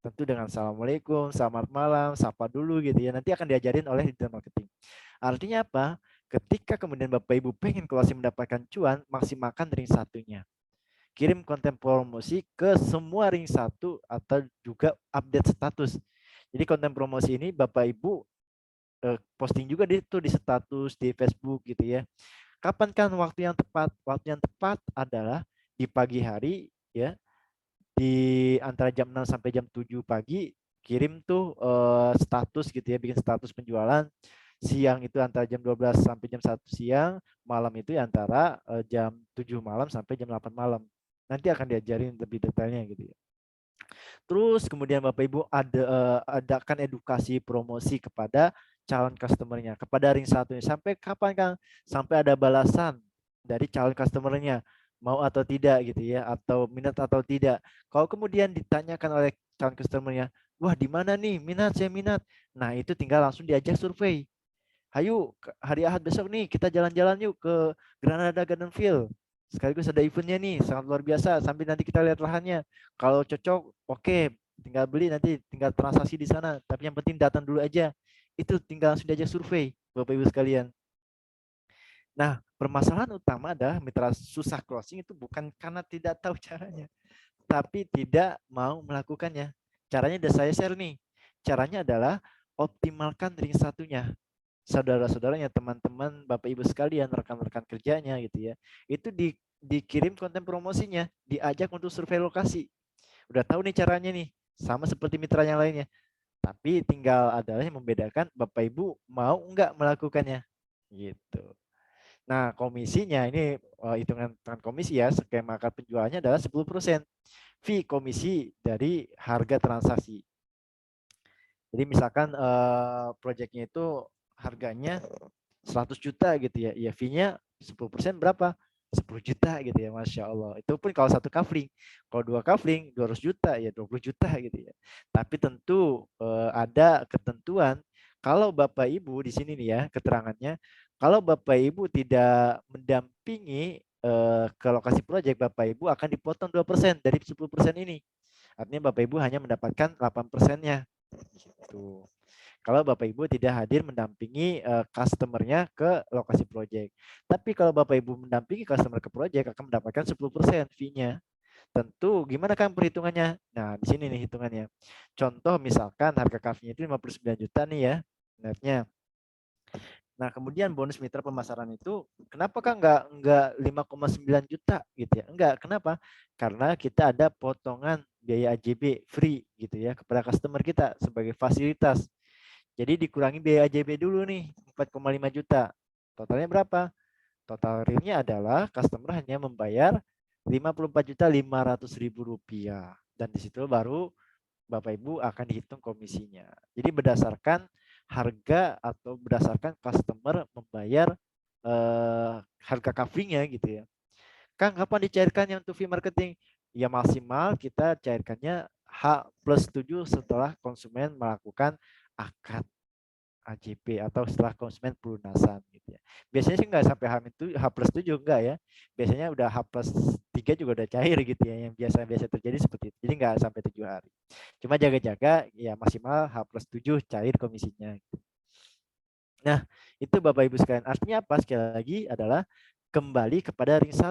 Tentu dengan assalamualaikum, selamat malam, sapa dulu gitu ya. Nanti akan diajarin oleh digital marketing. Artinya apa? Ketika kemudian Bapak Ibu pengen closing mendapatkan cuan, maksimalkan ring satunya. Kirim konten promosi ke semua ring satu atau juga update status. Jadi konten promosi ini Bapak Ibu posting juga di status di Facebook gitu ya. Kapan kan waktu yang tepat? Waktu yang tepat adalah di pagi hari ya. Di antara jam 6 sampai jam 7 pagi kirim tuh status gitu ya, bikin status penjualan. Siang itu antara jam 12 sampai jam 1 siang, malam itu antara jam 7 malam sampai jam 8 malam. Nanti akan diajarin lebih detailnya gitu ya. Terus kemudian Bapak Ibu adakan edukasi promosi kepada calon customernya, kepada ring satunya. Sampai kapan Kang? Sampai ada balasan dari calon customernya, mau atau tidak gitu ya, atau minat atau tidak. Kalau kemudian ditanyakan oleh calon customernya, wah di mana nih minat, saya minat. Nah itu tinggal langsung diajak survei. Hayu hari Ahad besok nih kita jalan-jalan yuk ke Granada Garden Field. Sekaligus ada eventnya nih, sangat luar biasa. Sambil nanti kita lihat lahannya. Kalau cocok, oke, tinggal beli nanti tinggal transaksi di sana. Tapi yang penting datang dulu aja. Itu tinggal langsung diajak survei, Bapak Ibu sekalian. Nah, permasalahan utama adalah mitra susah closing itu bukan karena tidak tahu caranya, tapi tidak mau melakukannya. Caranya udah saya share nih. Caranya adalah optimalkan ring satunya. Saudara-saudaranya, teman-teman, Bapak Ibu sekalian, rekan-rekan kerjanya gitu ya. Itu dikirim konten promosinya, diajak untuk survei lokasi. Udah tahu nih caranya nih, sama seperti mitra yang lainnya. Tapi tinggal adalah yang membedakan Bapak Ibu mau enggak melakukannya. Gitu. Nah, komisinya ini hitungan komisi ya, skema akad penjualannya adalah 10%. Fee komisi dari harga transaksi. Jadi misalkan proyeknya itu harganya 100 juta gitu ya. Ya fee-nya 10% berapa? 10 juta gitu ya, Masya Allah. Itu pun kalau satu kafling. Kalau dua kafling 200 juta ya 20 juta gitu ya. Tapi tentu ada ketentuan kalau Bapak Ibu di sini nih ya keterangannya, kalau Bapak Ibu tidak mendampingi ke lokasi proyek, Bapak Ibu akan dipotong 2% dari 10% ini. Artinya Bapak Ibu hanya mendapatkan 8%-nya. Gitu. kalau Bapak Ibu tidak hadir mendampingi customer-nya ke lokasi project. Tapi kalau Bapak Ibu mendampingi customer ke project akan mendapatkan 10% fee-nya. Tentu gimana kan perhitungannya? Nah, di sini nih hitungannya. Contoh misalkan harga coffee-nya itu 59 juta nih ya, netnya. Nah, kemudian bonus mitra pemasaran itu kenapa kan enggak 5,9 juta gitu ya? Enggak, kenapa? Karena kita ada potongan biaya AJB free gitu ya kepada customer kita sebagai fasilitas. Jadi dikurangi biaya AJB dulu nih 4,5 juta. Totalnya berapa? Total realnya adalah customer hanya membayar 54.500.000 rupiah. Dan di situ baru Bapak Ibu akan dihitung komisinya. Jadi berdasarkan harga atau berdasarkan customer membayar harga coveringnya gitu ya. Kang, kapan dicairkannya untuk fee marketing? Ya maksimal kita cairkannya H+7 setelah konsumen melakukan akad AJP atau setelah konsumen pelunasan gitu ya. Biasanya sih nggak sampai H+7 enggak ya. Biasanya udah H+3 juga udah cair gitu ya, yang biasa terjadi seperti itu. Jadi nggak sampai 7 hari. Cuma jaga-jaga ya maksimal H+7 cair komisinya. Nah, itu Bapak Ibu sekalian. Artinya apa? Sekali lagi adalah kembali kepada ring 1,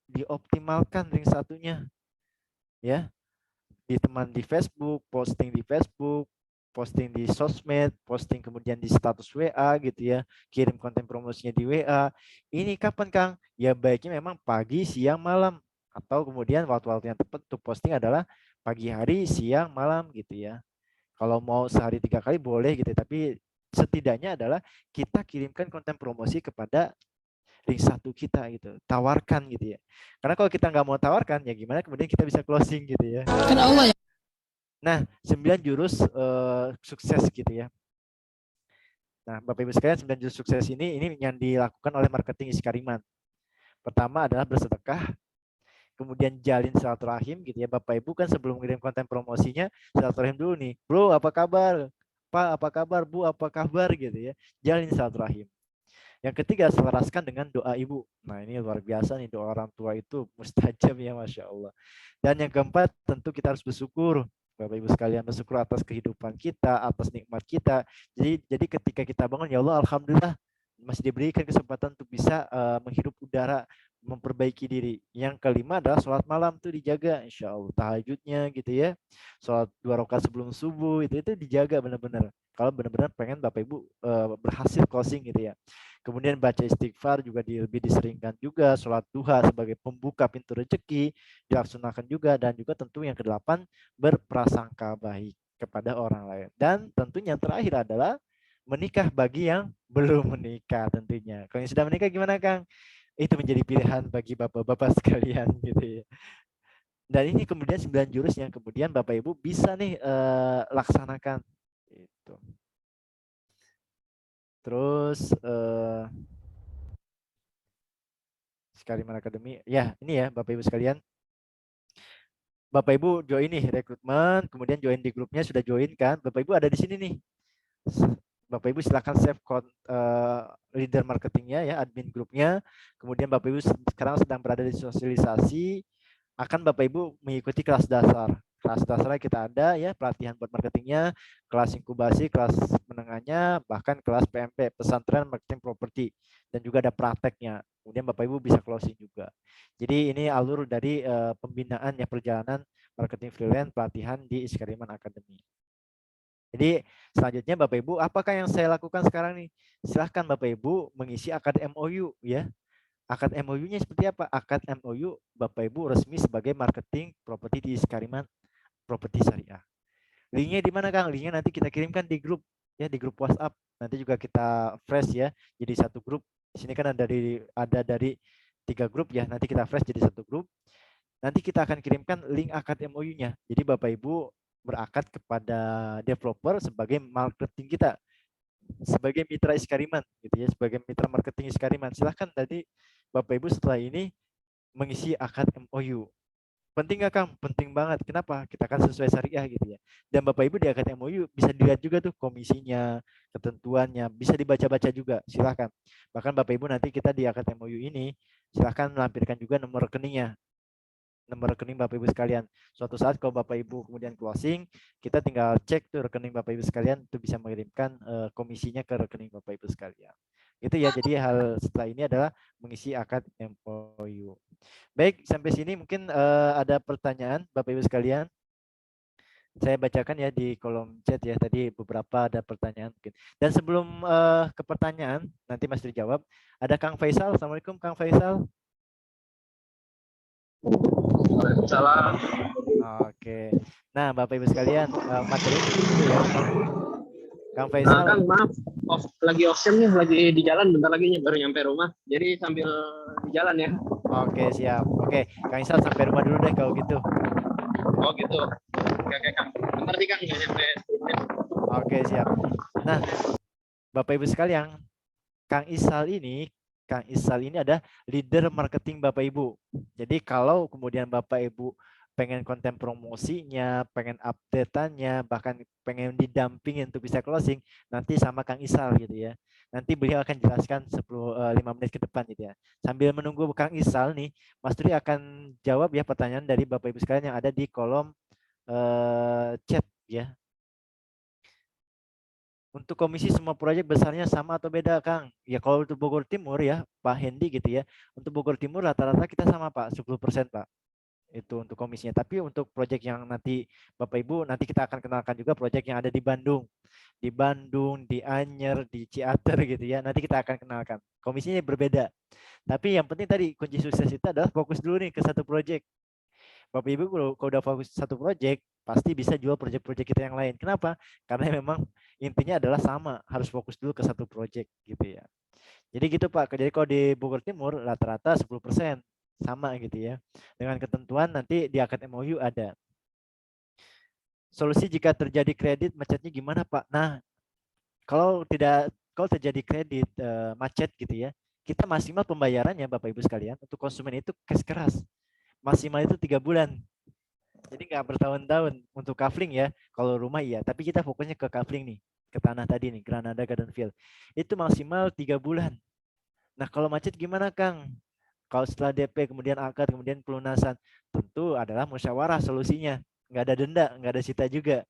dioptimalkan ring satunya. Ya, di teman di Facebook, posting di Facebook, posting di sosmed, posting kemudian di status WA gitu ya, kirim konten promosinya di WA. Ini kapan Kang? Ya baiknya memang pagi, siang, malam. Atau kemudian waktu-waktu yang tepat untuk posting adalah pagi hari, siang, malam gitu ya. Kalau mau sehari 3 kali boleh gitu, tapi setidaknya adalah kita kirimkan konten promosi kepada ring 1 kita gitu, tawarkan gitu ya. Karena kalau kita nggak mau tawarkan, ya gimana kemudian kita bisa closing gitu ya. Kan Allah ya. Nah, 9 jurus sukses gitu ya. Nah, Bapak Ibu sekalian, 9 jurus sukses ini yang dilakukan oleh marketing Iskariman. Pertama adalah bersedekah, kemudian jalin silaturahim gitu ya. Bapak Ibu kan sebelum mengirim konten promosinya, silaturahim dulu nih. Bro, apa kabar? Pak, apa kabar? Bu, apa kabar gitu ya. Jalin silaturahim. Yang ketiga, selaraskan dengan doa ibu. Nah, ini luar biasa nih, doa orang tua itu mustajab ya, Masya Allah. Dan yang keempat, tentu kita harus bersyukur. Bapak Ibu sekalian, bersyukur atas kehidupan kita, atas nikmat kita. Jadi ketika kita bangun, ya Allah, Alhamdulillah, masih diberikan kesempatan untuk bisa menghirup udara, memperbaiki diri. Yang kelima adalah sholat malam tuh dijaga, insya Allah, tahajudnya gitu ya. Sholat 2 rakaat sebelum subuh, itu dijaga benar-benar. Kalau benar-benar pengen Bapak Ibu berhasil closing gitu ya. Kemudian baca istighfar juga lebih diseringkan juga, sholat duha sebagai pembuka pintu rezeki dilaksanakan juga, dan juga tentu yang kedelapan berprasangka baik kepada orang lain. Dan tentunya yang terakhir adalah menikah bagi yang belum menikah tentunya. Kalau yang sudah menikah gimana Kang? Itu menjadi pilihan bagi bapak-bapak sekalian gitu ya. Dan ini kemudian 9 jurus yang kemudian Bapak Ibu bisa nih laksanakan. Gitu. Terus Iskariman Academy. Ya, ini ya Bapak Ibu sekalian. Bapak Ibu join nih rekrutmen, kemudian join di grupnya, sudah join kan? Bapak Ibu ada di sini nih. Bapak Ibu silakan save leader marketingnya ya, admin grupnya. Kemudian Bapak Ibu sekarang sedang berada di sosialisasi, akan Bapak Ibu mengikuti kelas dasar. Kelas dasarnya kita ada ya, pelatihan buat marketingnya, kelas inkubasi, kelas menengahnya, bahkan kelas PMP, pesantren marketing properti, dan juga ada prakteknya. Kemudian Bapak Ibu bisa closing juga. Jadi ini alur dari pembinaan ya, perjalanan marketing freelance pelatihan di Iskariman Academy. Jadi selanjutnya Bapak Ibu, apakah yang saya lakukan sekarang nih? Silahkan Bapak Ibu mengisi akad MOU ya. Akad MOU-nya seperti apa? Akad MOU Bapak Ibu resmi sebagai marketing properti di Iskariman Properti Syariah. Linknya di mana Kang? Linknya nanti kita kirimkan di grup ya, di grup WhatsApp. Nanti juga kita fresh ya, jadi satu grup. Di sini kan ada dari 3 grup ya. Nanti kita fresh jadi satu grup. Nanti kita akan kirimkan link akad MOU-nya. Jadi Bapak Ibu berakad kepada developer sebagai marketing kita, sebagai mitra Iskariman gitu ya, sebagai mitra marketing Iskariman. Silahkan tadi Bapak Ibu setelah ini mengisi akad MOU. Penting nggak Kang? Penting banget. Kenapa? Kita kan sesuai syariah gitu ya. Dan Bapak Ibu di akad MOU bisa dilihat juga tuh komisinya, ketentuannya, bisa dibaca-baca juga. Silahkan. Bahkan Bapak Ibu nanti kita di akad MOU ini silahkan melampirkan juga nomor rekeningnya. nomor rekening Bapak Ibu sekalian. Suatu saat kalau Bapak Ibu kemudian closing, kita tinggal cek tuh rekening Bapak Ibu sekalian untuk bisa mengirimkan komisinya ke rekening Bapak Ibu sekalian. Itu ya, jadi hal setelah ini adalah mengisi akad MOU. Baik, sampai sini mungkin ada pertanyaan Bapak Ibu sekalian. Saya bacakan ya di kolom chat ya, tadi beberapa ada pertanyaan mungkin. Dan sebelum ke pertanyaan, nanti Mas dijawab, ada Kang Faisal. Assalamualaikum Kang Faisal. Salam. Oke. Nah, Bapak Ibu sekalian, materi itu ya. Kang Faisal. Kang, maaf, lagi off-cam nih, lagi di jalan, bentar lagi baru nyampe rumah. Jadi sambil di jalan ya. Oke, siap. Oke, Kang Faisal sampai rumah dulu deh kalau gitu. Oh gitu. Oke, Kang. Bentar nih Kang, nggak nyampe 10 menit. Oke, siap. Nah, Bapak Ibu sekalian, Kang Isal ini ada leader marketing Bapak Ibu. Jadi kalau kemudian Bapak Ibu pengen konten promosinya, pengen update-annya, bahkan pengen didampingin untuk bisa closing, nanti sama Kang Isal gitu ya. Nanti beliau akan jelaskan 5 menit ke depan gitu ya. Sambil menunggu Kang Isal nih, Mas Tri akan jawab ya pertanyaan dari Bapak Ibu sekalian yang ada di kolom chat ya. Untuk komisi semua proyek besarnya sama atau beda, Kang? Ya kalau untuk Bogor Timur ya, Pak Hendi gitu ya. Untuk Bogor Timur rata-rata kita sama, Pak, 10%, Pak. Itu untuk komisinya. Tapi untuk proyek yang nanti Bapak Ibu, nanti kita akan kenalkan juga proyek yang ada di Bandung. Di Bandung, di Anyer, di Ciater gitu ya. Nanti kita akan kenalkan. Komisinya berbeda. Tapi yang penting tadi kunci sukses itu adalah fokus dulu nih ke satu proyek. Bapak Ibu kalau udah fokus satu proyek, pasti bisa jual proyek-proyek kita yang lain. Kenapa? Karena memang intinya adalah sama, harus fokus dulu ke satu proyek gitu ya. Jadi gitu Pak. Jadi kalau di Bogor Timur rata-rata 10% sama gitu ya. Dengan ketentuan nanti di akad MOU ada. Solusi jika terjadi kredit macetnya gimana Pak? Nah, kalau terjadi kredit macet gitu ya, kita maksimal pembayarannya Bapak Ibu sekalian untuk konsumen itu cash keras. Maksimal itu 3 bulan. Jadi nggak bertahun-tahun untuk kafling ya. Kalau rumah iya, tapi kita fokusnya ke kafling nih, ke tanah tadi nih, Granada Gardenville. Itu maksimal 3 bulan. Nah, kalau macet gimana, Kang? Kalau setelah DP, kemudian akad, kemudian pelunasan, tentu adalah musyawarah solusinya. Nggak ada denda, nggak ada sita juga.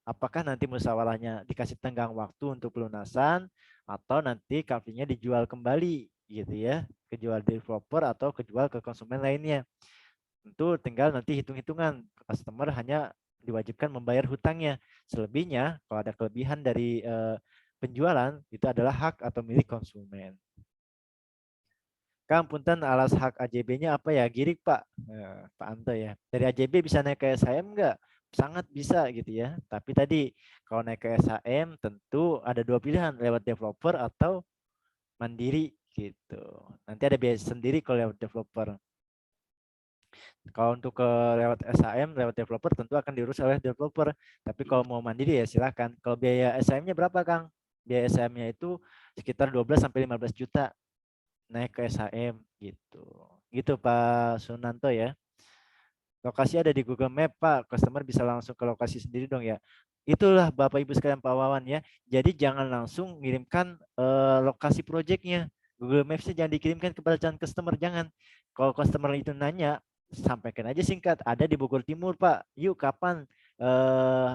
Apakah nanti musyawarahnya dikasih tenggang waktu untuk pelunasan, atau nanti kaflingnya dijual kembali gitu ya, kejual developer atau kejual ke konsumen lainnya. Tentu tinggal nanti hitung-hitungan, customer hanya diwajibkan membayar hutangnya. Selebihnya kalau ada kelebihan dari penjualan itu adalah hak atau milik konsumen. Kang, punten alas hak AJB-nya apa ya? Girik Pak, Pak Anto ya. Dari AJB bisa naik ke SHM enggak? Sangat bisa gitu ya. Tapi tadi kalau naik ke SHM tentu ada 2 pilihan, lewat developer atau mandiri gitu. Nanti ada biaya sendiri kalau lewat developer. Kalau untuk ke lewat SHM, lewat developer tentu akan diurus oleh developer. Tapi kalau mau mandiri ya silakan. Kalau biaya SHM-nya berapa, Kang? Biaya SHM-nya itu sekitar 12 sampai 15 juta naik ke SHM gitu. Gitu Pak Sunanto ya. Lokasi ada di Google Map, Pak. Customer bisa langsung ke lokasi sendiri dong ya. Itulah Bapak Ibu sekalian Pak Wawan ya. Jadi jangan langsung ngirimkan lokasi proyeknya. Google Maps-nya jangan dikirimkan kepada calon customer, jangan. Kalau customer itu nanya, sampaikan aja singkat, ada di Bogor Timur Pak, yuk kapan,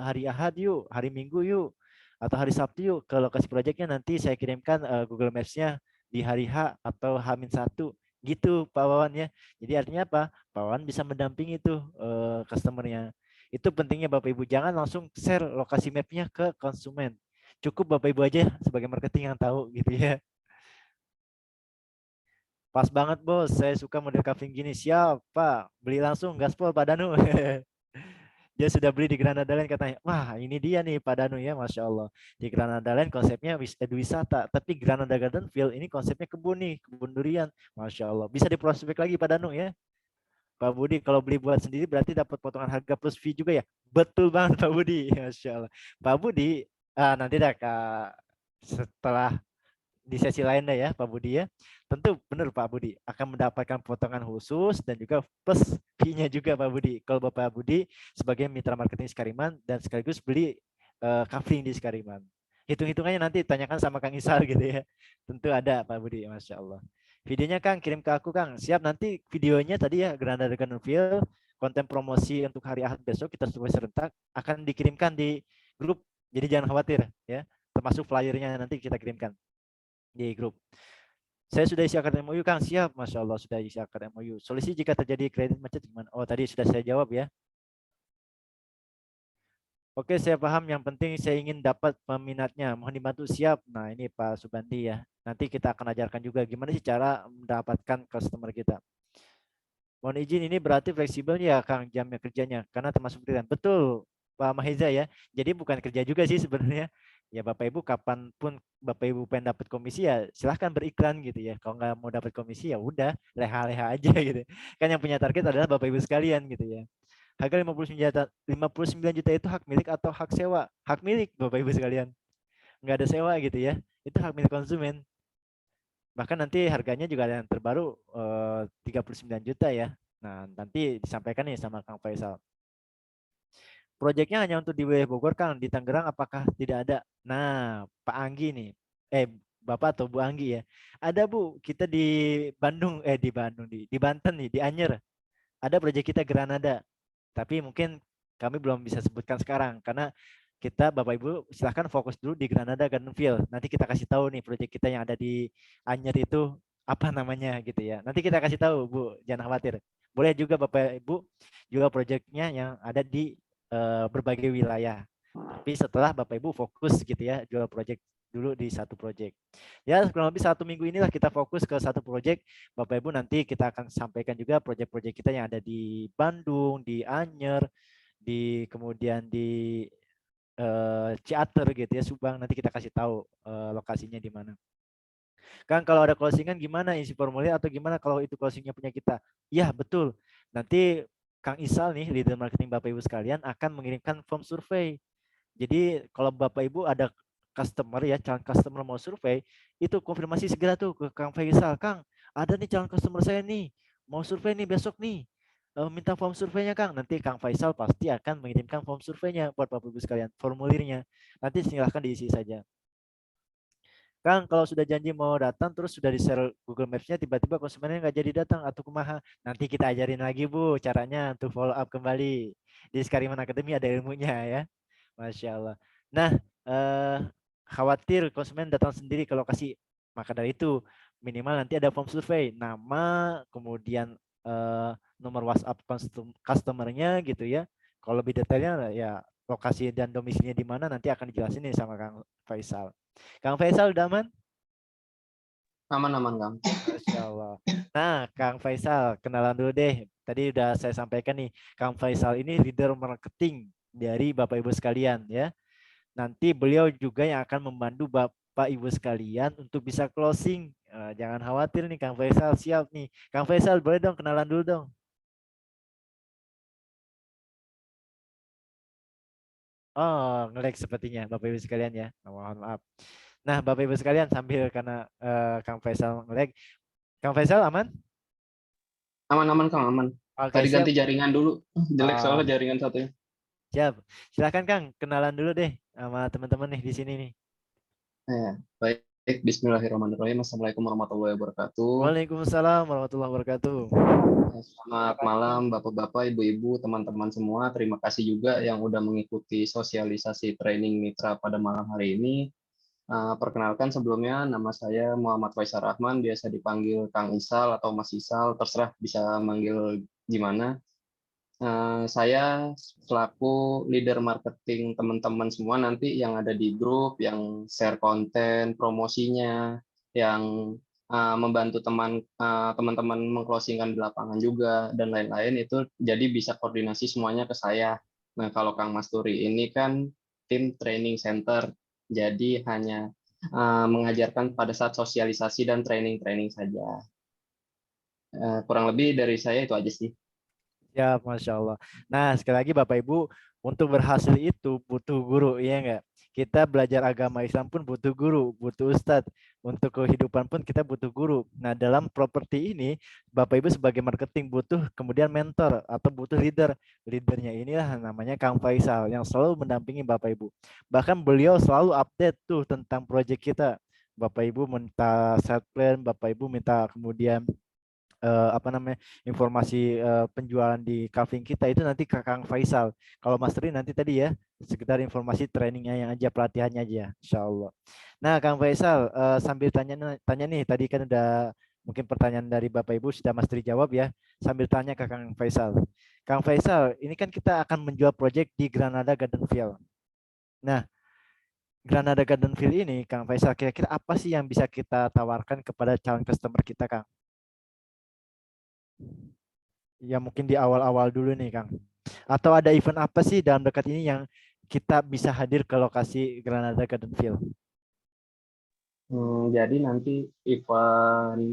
hari Ahad yuk, hari Minggu yuk, atau hari Sabtu yuk ke lokasi proyeknya, nanti saya kirimkan Google Maps-nya di hari H atau H-1 gitu Pak Wawan ya. Jadi artinya apa? Pak Wawan bisa mendampingi tuh customer-nya. Itu pentingnya Bapak Ibu, jangan langsung share lokasi map-nya ke konsumen. Cukup Bapak Ibu aja sebagai marketing yang tahu gitu ya. Pas banget bos, saya suka model kafling gini. Siap Pak, beli langsung gaspol Pak Danu. Dia sudah beli di Granada Land katanya. Wah ini dia nih Pak Danu ya, Masya Allah. Di Granada Land konsepnya wisata. Tapi Granada Gardenville ini konsepnya kebun nih, kebun durian. Masya Allah. Bisa diprospek lagi Pak Danu ya. Pak Budi kalau beli buat sendiri berarti dapat potongan harga plus fee juga ya. Betul banget Pak Budi. Masya Allah. Pak Budi, nanti dah Kak, setelah di sesi lainnya ya Pak Budi ya. Tentu benar Pak Budi akan mendapatkan potongan khusus dan juga plus fee-nya juga Pak Budi. Kalau Bapak Budi sebagai mitra marketing Skariman dan sekaligus beli kafling di Skariman. Hitung-hitungannya nanti tanyakan sama Kang Isal gitu ya. Tentu ada Pak Budi, Masya Allah. Videonya Kang kirim ke aku Kang. Siap, nanti videonya tadi ya Granada Gunville, konten promosi untuk hari Ahad besok kita survei serentak akan dikirimkan di grup. Jadi jangan khawatir ya. Termasuk flyernya nanti kita kirimkan di grup. Saya sudah isi akad MOU Kang, siap. Masya Allah sudah isi akad MOU. Solusi jika terjadi kredit macet gimana? Oh tadi sudah saya jawab ya. Oke, saya paham. Yang penting saya ingin dapat peminatnya. Mohon dibantu, siap. Nah, ini Pak Subandi ya. Nanti kita akan ajarkan juga gimana sih cara mendapatkan customer kita. Mohon izin, ini berarti fleksibel ya Kang jamnya kerjanya karena termasuk freelance. Betul, Pak Maheza ya. Jadi bukan kerja juga sih sebenarnya. Ya Bapak Ibu kapanpun Bapak Ibu pengen dapat komisi ya silahkan beriklan gitu ya. Kalau nggak mau dapat komisi ya udah leha-leha aja gitu. Kan yang punya target adalah Bapak Ibu sekalian gitu ya. Harga 59 juta itu hak milik atau hak sewa? Hak milik Bapak Ibu sekalian. Nggak ada sewa gitu ya. Itu hak milik konsumen. Bahkan nanti harganya juga ada yang terbaru 39 juta ya. Nah, nanti disampaikan nih sama Kang Faisal. Proyeknya hanya untuk di wilayah Bogor, Kang. Di Tangerang apakah tidak ada? Nah, Pak Anggi nih. Bapak atau Bu Anggi ya. Ada Bu, kita di Bandung, di Banten nih, di Anyer. Ada proyek kita Granada. Tapi mungkin kami belum bisa sebutkan sekarang karena kita Bapak Ibu silahkan fokus dulu di Granada Gunville. Nanti kita kasih tahu nih proyek kita yang ada di Anyer itu apa namanya gitu ya. Nanti kita kasih tahu Bu, jangan khawatir. Boleh juga Bapak Ibu juga proyeknya yang ada di berbagai wilayah. Tapi setelah Bapak Ibu fokus gitu ya jual proyek dulu di satu proyek. Ya kurang lebih 1 minggu inilah kita fokus ke satu proyek. Bapak Ibu nanti kita akan sampaikan juga proyek-proyek kita yang ada di Bandung, di Anyer, kemudian di Ciater gitu ya, Subang. Nanti kita kasih tahu lokasinya di mana. Kan kalau ada closingan gimana isi formulir atau gimana kalau itu closingnya punya kita? Ya betul. Nanti Kang Isal nih leader marketing Bapak Ibu sekalian akan mengirimkan form survei. Jadi kalau Bapak Ibu ada customer ya, calon customer mau survei, itu konfirmasi segera tuh ke Kang Faisal. Kang, ada nih calon customer saya nih, mau survei nih besok nih. Minta form surveinya Kang. Nanti Kang Faisal pasti akan mengirimkan form surveinya buat Bapak Ibu sekalian, formulirnya. Nanti silahkan diisi saja. Kang, kalau sudah janji mau datang terus sudah di-share Google Maps-nya tiba-tiba konsumennya nggak jadi datang atau kumaha. Nanti kita ajarin lagi Bu caranya untuk follow up kembali. Di Skariman Academy ada ilmunya ya. Masya Allah. Nah, khawatir konsumen datang sendiri ke lokasi. Maka dari itu minimal nanti ada form survei. Nama, kemudian nomor WhatsApp customer-nya gitu ya. Kalau lebih detailnya ya lokasi dan domisilinya di mana nanti akan dijelasin nih sama Kang Faisal. Kang Faisal udah aman? Aman-aman Kang. Masya Allah. Nah, Kang Faisal, kenalan dulu deh. Tadi udah saya sampaikan nih, Kang Faisal ini leader marketing dari Bapak Ibu sekalian ya. Nanti beliau juga yang akan membantu Bapak Ibu sekalian untuk bisa closing. Jangan khawatir nih Kang Faisal, siap nih. Kang Faisal boleh dong kenalan dulu dong. Oh, nge-lag sepertinya Bapak Ibu sekalian ya. Mohon maaf. Nah, Bapak Ibu sekalian sambil karena Kang Faisal nge-lag. Kang Faisal aman? Aman-aman Kang, aman. Oke, Tadi siap. ganti jaringan dulu. Jelek soalnya jaringan satunya. Siap. Silakan Kang, kenalan dulu deh sama teman-teman nih di sini nih. Baik, bismillahirrahmanirrahim. Assalamualaikum warahmatullahi wabarakatuh. Waalaikumsalam warahmatullahi wabarakatuh. Selamat malam Bapak-bapak, Ibu-ibu, teman-teman semua. Terima kasih juga yang udah mengikuti sosialisasi training mitra pada malam hari ini. Perkenalkan sebelumnya, nama saya Muhammad Faisal Rahman, biasa dipanggil Kang Isal atau Mas Isal, terserah bisa manggil gimana. Saya selaku leader marketing teman-teman semua nanti yang ada di grup, yang share konten, promosinya, yang membantu teman-teman mengclosingkan di lapangan juga, dan lain-lain itu jadi bisa koordinasi semuanya ke saya. Nah, kalau Kang Mas Turi ini kan tim training center, jadi hanya mengajarkan pada saat sosialisasi dan training saja. Kurang lebih dari saya itu aja sih. Ya, Masya Allah. Nah, sekali lagi Bapak Ibu, untuk berhasil itu butuh guru, ya enggak? Kita belajar agama Islam pun butuh guru, butuh ustadz. Untuk kehidupan pun kita butuh guru. Nah, dalam properti ini, Bapak Ibu sebagai marketing butuh kemudian mentor atau butuh leader. Leadernya inilah namanya Kang Faisal yang selalu mendampingi Bapak Ibu. Bahkan beliau selalu update tuh tentang proyek kita. Bapak Ibu minta set plan, Bapak Ibu minta kemudian informasi penjualan di kafling kita itu nanti ke Kang Faisal. Kalau Mas Tri nanti tadi ya sekedar informasi trainingnya yang aja, pelatihannya aja, Insya Allah. Nah, Kang Faisal, sambil tanya nih, tadi kan udah mungkin pertanyaan dari Bapak Ibu sudah Mas Tri jawab ya. Sambil tanya ke Kang Faisal. Kang Faisal, ini kan kita akan menjual proyek di Granada Gardenville. Nah, Granada Gardenville ini, Kang Faisal, kira-kira apa sih yang bisa kita tawarkan kepada calon customer kita, Kang? Ya mungkin di awal-awal dulu nih, Kang. Atau ada event apa sih dalam dekat ini yang kita bisa hadir ke lokasi Granada Gardenville? Jadi nanti event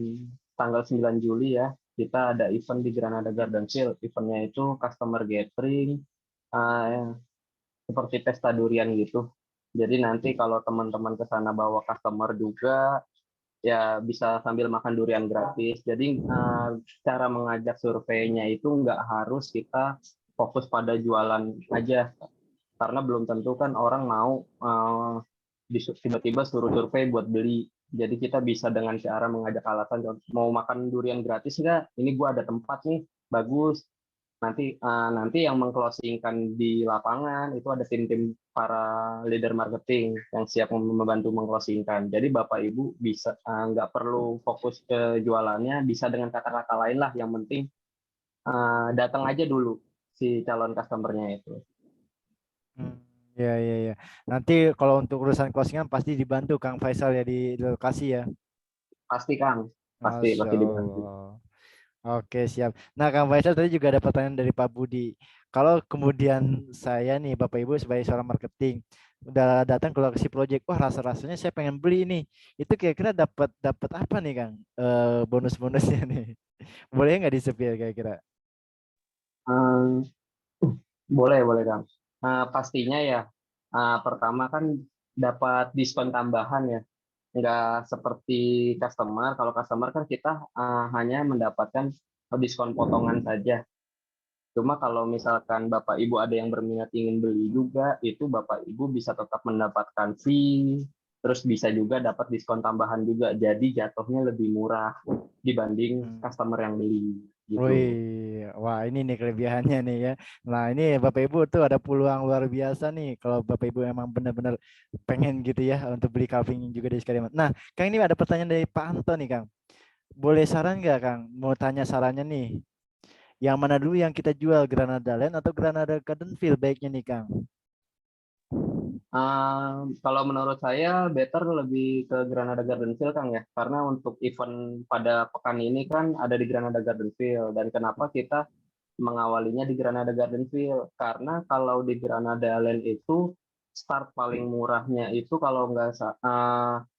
tanggal 9 Juli ya, kita ada event di Granada Gardenville. Eventnya itu customer gathering, seperti pesta durian gitu. Jadi nanti kalau teman-teman ke sana bawa customer juga, ya bisa sambil makan durian gratis. Jadi cara mengajak surveinya itu nggak harus kita fokus pada jualan aja, karena belum tentu kan orang mau tiba-tiba suruh survei buat beli. Jadi kita bisa dengan cara mengajak alasan, mau makan durian gratis nggak? Ini gua ada tempat nih, bagus. Nanti yang mengclosingkan di lapangan itu ada tim-tim para leader marketing yang siap membantu mengclosingkan. Jadi Bapak Ibu bisa nggak perlu fokus ke jualannya, bisa dengan kata-kata lain lah. Yang penting datang aja dulu si calon customernya itu. Ya, ya, ya. Nanti kalau untuk urusan closingan pasti dibantu Kang Faisal ya di lokasi ya. Pasti Kang, pasti Masya dibantu. Allah. Oke, siap. Nah, Kang Faisal tadi juga ada pertanyaan dari Pak Budi. Kalau kemudian saya nih, Bapak Ibu sebagai seorang marketing, udah datang ke lokasi project, wah rasa-rasanya saya pengen beli ini. Itu kira-kira dapat dapat apa nih, Kang? Bonus-bonusnya nih. Boleh nggak di-spill kira-kira? Hmm, boleh Kang. Pastinya ya, pertama kan dapat diskon tambahan ya. Nggak seperti customer. Kalau customer kan kita hanya mendapatkan diskon potongan saja. Cuma kalau misalkan Bapak Ibu ada yang berminat ingin beli juga, itu Bapak Ibu bisa tetap mendapatkan fee, terus bisa juga dapat diskon tambahan juga. Jadi jatuhnya lebih murah dibanding customer yang beli gitu. Wih, wah ini nih kelebihannya nih ya. Nah ini Bapak Ibu tuh ada peluang luar biasa nih kalau Bapak Ibu emang benar-benar pengen gitu ya untuk beli kafling juga di Sekaliman. Nah, Kang ini ada pertanyaan dari Pak Anto nih, Kang. Boleh saran nggak, Kang? Mau tanya sarannya nih. Yang mana dulu yang kita jual, Granada Land atau Granada Gardenville baiknya nih, Kang? Kalau menurut saya better lebih ke Granada Gardenville Kang ya, karena untuk event pada pekan ini kan ada di Granada Gardenville. Dan kenapa kita mengawalinya di Granada Gardenville? Karena kalau di Granada Land itu start paling murahnya itu kalau nggak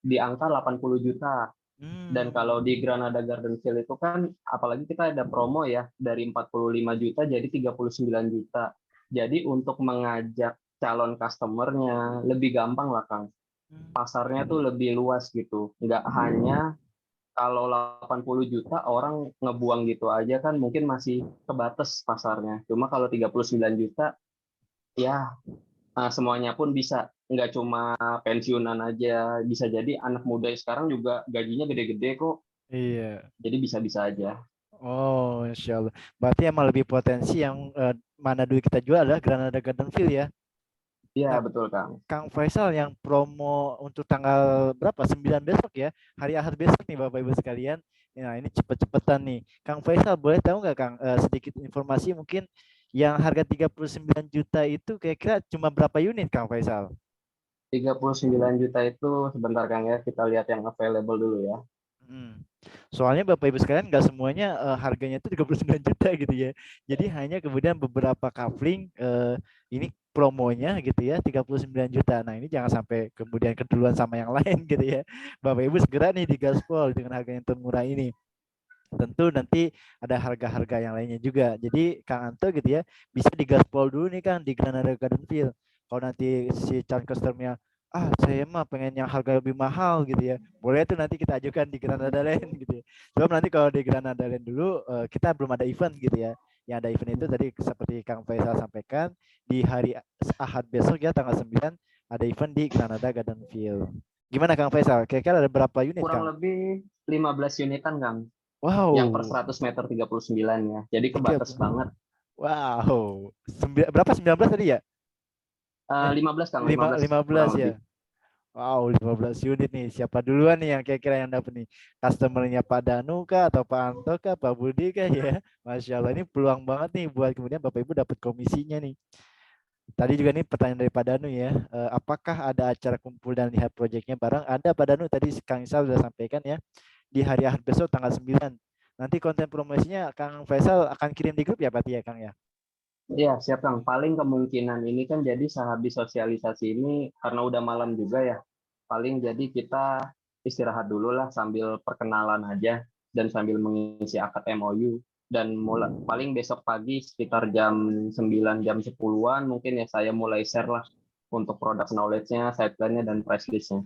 di angka 80 juta. Dan kalau di Granada Gardenville itu kan apalagi kita ada promo ya, dari 45 juta jadi 39 juta. Jadi untuk mengajak calon customernya lebih gampang lah Kang. Pasarnya tuh lebih luas gitu. Nggak hanya kalau 80 juta orang ngebuang gitu aja kan mungkin masih kebatas pasarnya. Cuma kalau 39 juta ya semuanya pun bisa. Nggak cuma pensiunan aja, bisa jadi anak muda sekarang juga gajinya gede-gede kok. Iya. Jadi bisa-bisa aja. Oh, Insya Allah. Berarti emang lebih potensi yang mana dulu kita jual adalah Granada Gardenville ya. Iya, Nah, betul Kang. Kang Faisal yang promo untuk tanggal berapa? 9 besok ya. Hari Ahad besok nih Bapak Ibu sekalian. Nah, ini cepet-cepetan nih. Kang Faisal boleh tahu nggak Kang sedikit informasi mungkin yang harga 39 juta itu kira-kira cuma berapa unit Kang Faisal? 39 juta itu sebentar Kang ya, kita lihat yang available dulu ya. Soalnya Bapak Ibu sekalian nggak semuanya harganya itu 39 juta gitu ya. Jadi hanya kemudian beberapa kafling ini promonya gitu ya 39 juta. Nah, ini jangan sampai kemudian keduluan sama yang lain gitu ya. Bapak Ibu segera nih digaspol dengan harga yang termurah ini. Tentu nanti ada harga-harga yang lainnya juga. Jadi Kang Anto gitu ya bisa digaspol dulu nih Kang di Granada Gardenville. Kalau nanti si calon customer saya mah pengen yang harga lebih mahal gitu ya. Boleh tuh nanti kita ajukan di Granada Land gitu ya. Sebab nanti kalau di Granada Land dulu kita belum ada event gitu ya. Yang ada event itu tadi seperti Kang Faisal sampaikan di hari Ahad besok ya tanggal 9 ada event di Granada Gardenville. Gimana Kang Faisal? Kira-kira ada berapa unit Kurang Kang? lebih 15 unitan, Kang. Yang per Wow, 100 meter 39 ya. Jadi tiga. kebatas banget. Wow, berapa 19 tadi ya? 15, Kang, 15 15 kurang ya. lebih. Wow, 15 unit nih. Siapa duluan nih yang kira-kira yang dapat nih? Customernya Pak Danu kah atau Pak Anto kah, Pak Budi kah ya? Masya Allah, ini peluang banget nih buat kemudian Bapak Ibu dapat komisinya nih. Tadi juga nih pertanyaan dari Pak Danu ya. Apakah ada acara kumpul dan lihat proyeknya bareng? Ada Pak Danu, tadi Kang Isal sudah sampaikan ya. Di hari Ahad besok tanggal 9. Nanti konten promosinya Kang Faisal akan kirim di grup ya berarti ya Kang ya? Iya, siap, Kang. Paling kemungkinan ini kan jadi sehabis sosialisasi ini karena udah malam juga ya. Paling jadi kita istirahat dulu lah sambil perkenalan aja dan sambil mengisi akad MOU dan mulai paling besok pagi sekitar jam 9 jam 10-an mungkin ya saya mulai share lah untuk product knowledge-nya, side plan-nya dan price list-nya.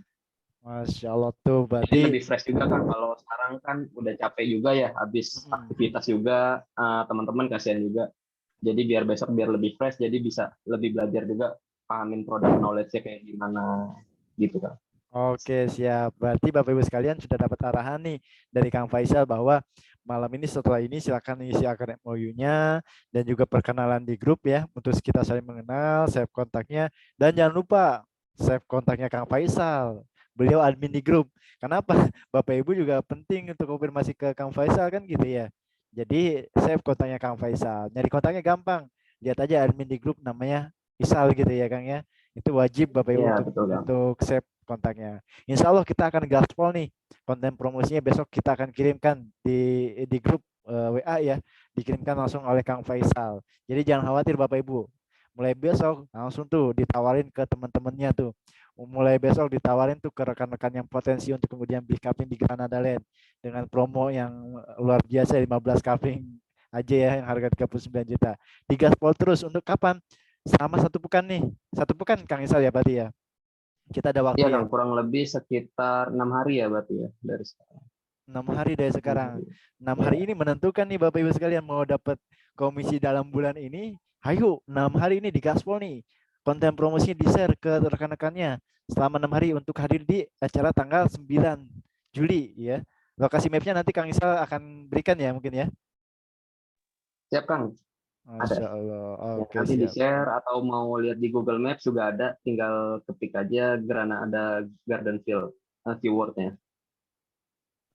Masya Allah tuh Jadi berarti. lebih fresh juga kan kalau sekarang kan udah capek juga ya habis aktivitas juga teman-teman kasihan juga. Jadi biar besok biar lebih fresh jadi bisa lebih belajar juga pahamin product knowledge-nya kayak gimana gitu kan. Oke, siap. Berarti Bapak Ibu sekalian sudah dapat arahan nih dari Kang Faisal bahwa malam ini setelah ini silakan isi akun MOU-nya dan juga perkenalan di grup ya untuk kita saling mengenal, save kontaknya dan jangan lupa save kontaknya Kang Faisal. Beliau admin di grup. Kenapa? Bapak Ibu juga penting untuk konfirmasi ke Kang Faisal kan gitu ya. Jadi save kontaknya Kang Faisal. Nyari kontaknya gampang. Lihat aja admin di grup namanya Isal gitu ya Kang ya. Itu wajib Bapak Ibu Iya, untuk betul Kang. save kontaknya. Insya Allah kita akan gaspol nih konten promosinya besok kita akan kirimkan di grup WA ya, dikirimkan langsung oleh Kang Faisal. Jadi jangan khawatir Bapak Ibu. Mulai besok langsung tuh ditawarin ke teman-temannya tuh. Mulai besok ditawarin tuh ke rekan-rekan yang potensi untuk kemudian beli kapling di Granada Land dengan promo yang luar biasa 15 kapling aja ya yang harga 39 juta. Digaspol terus untuk kapan? Selama 1 pekan nih. 1 pekan Kang Isal ya berarti ya. Kita ada Iya waktu ya. Kang, kurang lebih sekitar 6 hari ya berarti ya dari sekarang. 6 hari dari 6 sekarang. hari. 6 hari Iya. ini menentukan nih Bapak Ibu sekalian mau dapat komisi dalam bulan ini. Ayo 6 hari ini digaspol nih. Konten promosinya di-share ke rekan-rekannya selama 6 hari untuk hadir di acara tanggal 9 Juli ya. Lokasi mapnya nanti Kang Isal akan berikan ya mungkin ya. Siap Kang, ada. Masya Allah. Ya, Oke nanti siap. di-share atau mau lihat di Google Maps juga ada, tinggal ketik aja Granada Gardenville keywordnya.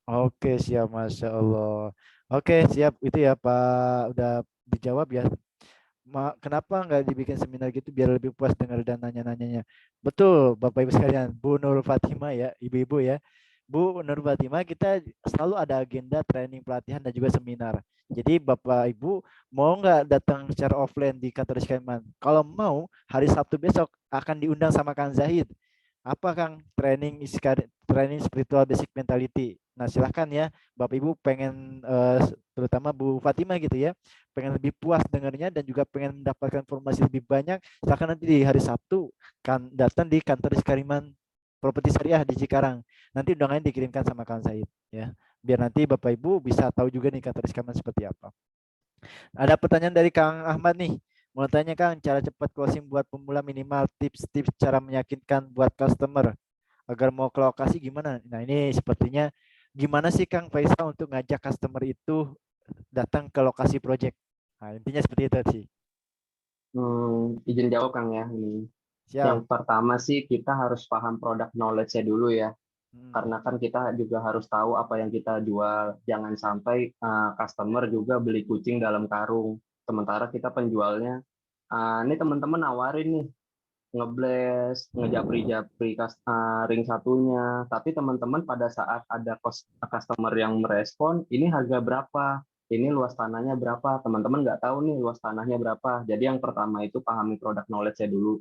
Oke siap Masya Allah. Oke siap itu ya Pak udah dijawab ya. Kenapa nggak dibikin seminar gitu biar lebih puas dengar dan nanya-nanyanya. Betul, Bapak Ibu sekalian, Bu Nur Fatimah ya, Ibu-ibu ya. Bu Nur Fatimah, kita selalu ada agenda training pelatihan dan juga seminar. Jadi Bapak Ibu mau nggak datang secara offline di kantor Skema? Kalau mau, hari Sabtu besok akan diundang sama Kang Zahid. Apa Kang training spiritual basic mentality. Nah silahkan ya Bapak Ibu pengen terutama Bu Fatimah gitu ya pengen lebih puas dengarnya dan juga pengen mendapatkan informasi lebih banyak, silakan nanti di hari Sabtu kan datang di kantor Skariman Properti Syariah di Cikarang. Nanti undangannya dikirimkan sama Kang Said ya. Biar nanti Bapak Ibu bisa tahu juga nih kantor Skariman seperti apa. Ada pertanyaan dari Kang Ahmad nih. Mau tanya Kang, cara cepat closing buat pemula minimal tips-tips cara meyakinkan buat customer agar mau ke lokasi gimana? Nah ini sepertinya gimana sih Kang Faisal untuk ngajak customer itu datang ke lokasi project. Nah, intinya seperti itu sih. Izin jawab Kang ya ini. Siap. Yang pertama sih kita harus paham product knowledge-nya dulu ya. Karena kan kita juga harus tahu apa yang kita jual. Jangan sampai customer juga beli kucing dalam karung. Sementara kita penjualnya, ini teman-teman nawarin nih, ngebles, ngejapri-japri ring satunya. Tapi teman-teman pada saat ada customer yang merespon, ini harga berapa? Ini luas tanahnya berapa? Teman-teman nggak tahu nih luas tanahnya berapa. Jadi yang pertama itu pahami product knowledge-nya dulu.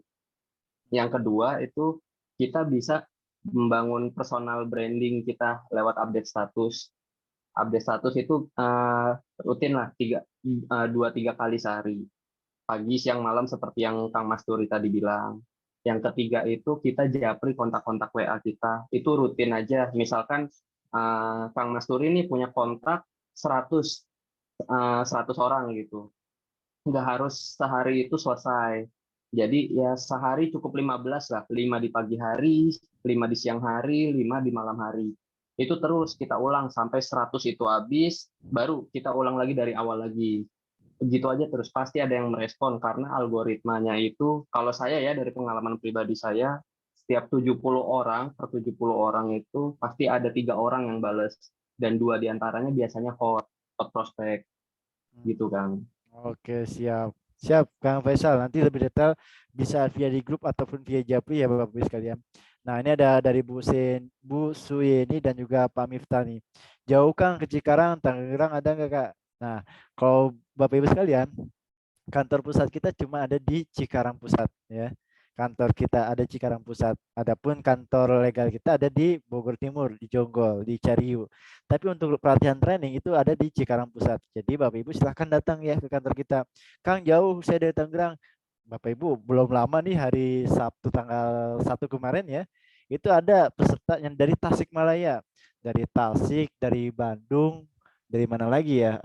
Yang kedua itu kita bisa membangun personal branding kita lewat update status. Update status itu rutin lah 2-3 kali sehari. Pagi, siang, malam seperti yang Kang Mas Turi tadi bilang. Yang ketiga itu kita japri kontak-kontak WA kita. Itu rutin aja. Misalkan Kang Mas Turi ini punya kontak 100 orang gitu. Nggak harus sehari itu selesai. Jadi ya sehari cukup 15 lah, 5 di pagi hari, 5 di siang hari, 5 di malam hari. Itu terus kita ulang sampai 100 itu habis, baru kita ulang lagi dari awal lagi. Begitu aja terus, pasti ada yang merespon karena algoritmanya itu, kalau saya ya dari pengalaman pribadi saya, setiap 70 orang, per 70 orang itu pasti ada 3 orang yang bales, dan 2 diantaranya biasanya hot prospect, gitu kan. Oke, siap. Siap, Kang Faisal. Nanti lebih detail bisa via di grup ataupun via Japri ya Bapak-Ibu sekalian. Nah, ini ada dari Bu Suyeni dan juga Pak Miftah nih. Jauh Kang ke Cikarang, Tangerang ada nggak Kak? Nah, kalau Bapak-Ibu sekalian, kantor pusat kita cuma ada di Cikarang Pusat ya. Kantor kita ada Cikarang Pusat. Adapun kantor legal kita ada di Bogor Timur, di Jonggol, di Cariu. Tapi untuk pelatihan training itu ada di Cikarang Pusat. Jadi Bapak Ibu silahkan datang ya ke kantor kita. Kang jauh saya dari Tangerang. Bapak Ibu belum lama nih hari Sabtu tanggal 1 kemarin ya. Itu ada peserta yang dari Tasikmalaya, dari Tasik, dari Bandung, dari mana lagi ya?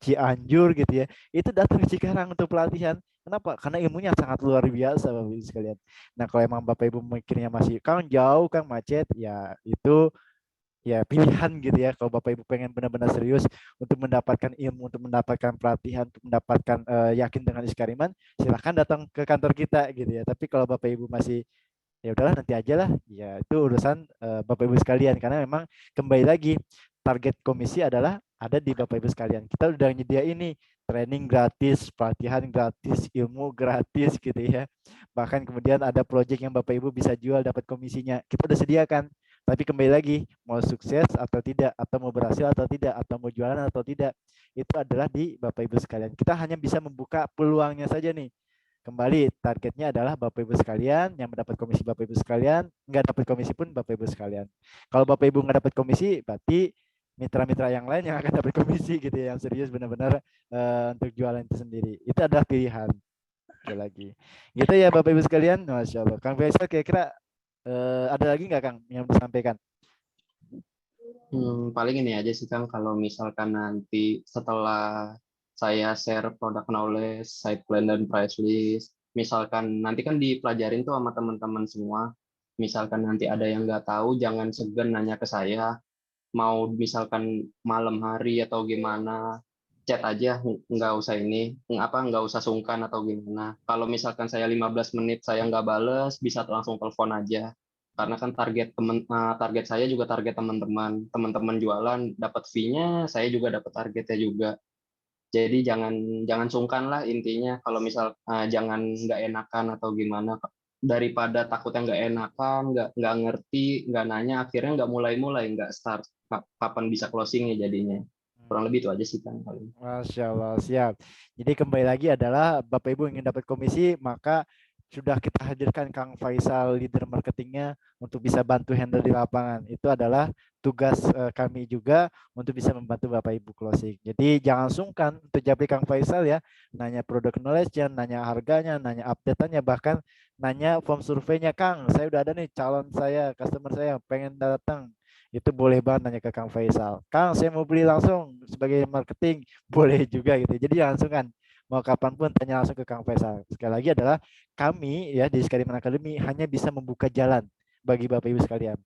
Cianjur gitu ya, itu datang ke Cikarang untuk pelatihan. Kenapa? Karena ilmunya sangat luar biasa Bapak Ibu sekalian. Nah kalau emang Bapak Ibu mikirnya masih Kang jauh, Kang macet, ya itu ya pilihan gitu ya. Kalau Bapak Ibu pengen benar-benar serius untuk mendapatkan ilmu, untuk mendapatkan pelatihan, untuk mendapatkan yakin dengan Iskariman, silahkan datang ke kantor kita gitu ya. Tapi kalau Bapak Ibu masih ya udahlah nanti aja lah, ya itu urusan Bapak Ibu sekalian, karena memang kembali lagi target komisi adalah ada di Bapak Ibu sekalian. Kita udah nyediain nih training gratis, pelatihan gratis, ilmu gratis gitu ya. Bahkan kemudian ada project yang Bapak Ibu bisa jual dapat komisinya. Kita udah sediakan. Tapi kembali lagi, mau sukses atau tidak, atau mau berhasil atau tidak, atau mau jualan atau tidak, itu adalah di Bapak Ibu sekalian. Kita hanya bisa membuka peluangnya saja nih. Kembali targetnya adalah Bapak Ibu sekalian yang mendapat komisi, Bapak Ibu sekalian nggak dapat komisi pun Bapak Ibu sekalian. Kalau Bapak Ibu nggak dapat komisi, berarti mitra-mitra yang lain yang akan dapat komisi gitu ya, yang serius benar-benar untuk jualan itu sendiri. Itu adalah pilihan. Sekali lagi. Gitu ya Bapak Ibu sekalian. Masya Allah. Kang Faisal kira-kira ada lagi nggak Kang yang disampaikan? Paling ini aja sih Kang, kalau misalkan nanti setelah saya share product knowledge, site plan dan price list, misalkan nanti kan dipelajarin tuh sama teman-teman semua. Misalkan nanti ada yang nggak tahu, jangan segan nanya ke saya. Mau misalkan malam hari atau gimana, chat aja, nggak usah nggak usah sungkan atau gimana. Kalau misalkan saya 15 menit saya nggak bales, bisa langsung telepon aja. Karena kan target saya juga target teman-teman jualan dapat fee-nya, saya juga dapat targetnya juga. Jadi jangan sungkan lah intinya. Kalau misal jangan nggak enakan atau gimana, daripada takutnya nggak enakan, nggak ngerti, nggak nanya, akhirnya nggak mulai nggak start. Kapan bisa closingnya jadinya? Kurang lebih itu aja sih kan paling. Masya Allah, siap. Jadi kembali lagi adalah Bapak Ibu ingin dapat komisi, maka sudah kita hadirkan Kang Faisal, leader marketingnya, untuk bisa bantu handle di lapangan. Itu adalah tugas kami juga untuk bisa membantu Bapak Ibu closing. Jadi jangan sungkan untuk japri Kang Faisal ya, nanya product knowledge-nya, nanya harganya, nanya update-nya, bahkan nanya form surveinya. Kang, saya udah ada nih calon saya, customer saya pengen datang. Itu boleh banget nanya ke Kang Faisal. Kang, saya mau beli langsung sebagai marketing, boleh juga gitu. Jadi langsung kan, mau kapanpun tanya langsung ke Kang Faisal. Sekali lagi adalah kami ya di Iskariman Academy hanya bisa membuka jalan bagi Bapak Ibu sekalian.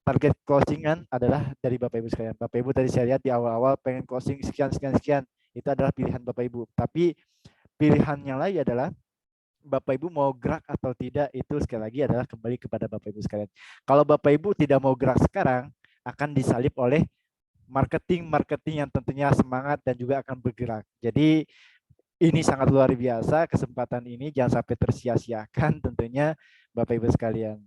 Target closingan adalah dari Bapak Ibu sekalian. Bapak Ibu tadi saya lihat di awal-awal pengen closing sekian. Itu adalah pilihan Bapak Ibu. Tapi pilihannya lagi adalah Bapak Ibu mau gerak atau tidak, itu sekali lagi adalah kembali kepada Bapak Ibu sekalian. Kalau Bapak Ibu tidak mau gerak sekarang, akan disalip oleh marketing yang tentunya semangat dan juga akan bergerak. Jadi ini sangat luar biasa, kesempatan ini jangan sampai tersia-siakan tentunya Bapak Ibu sekalian.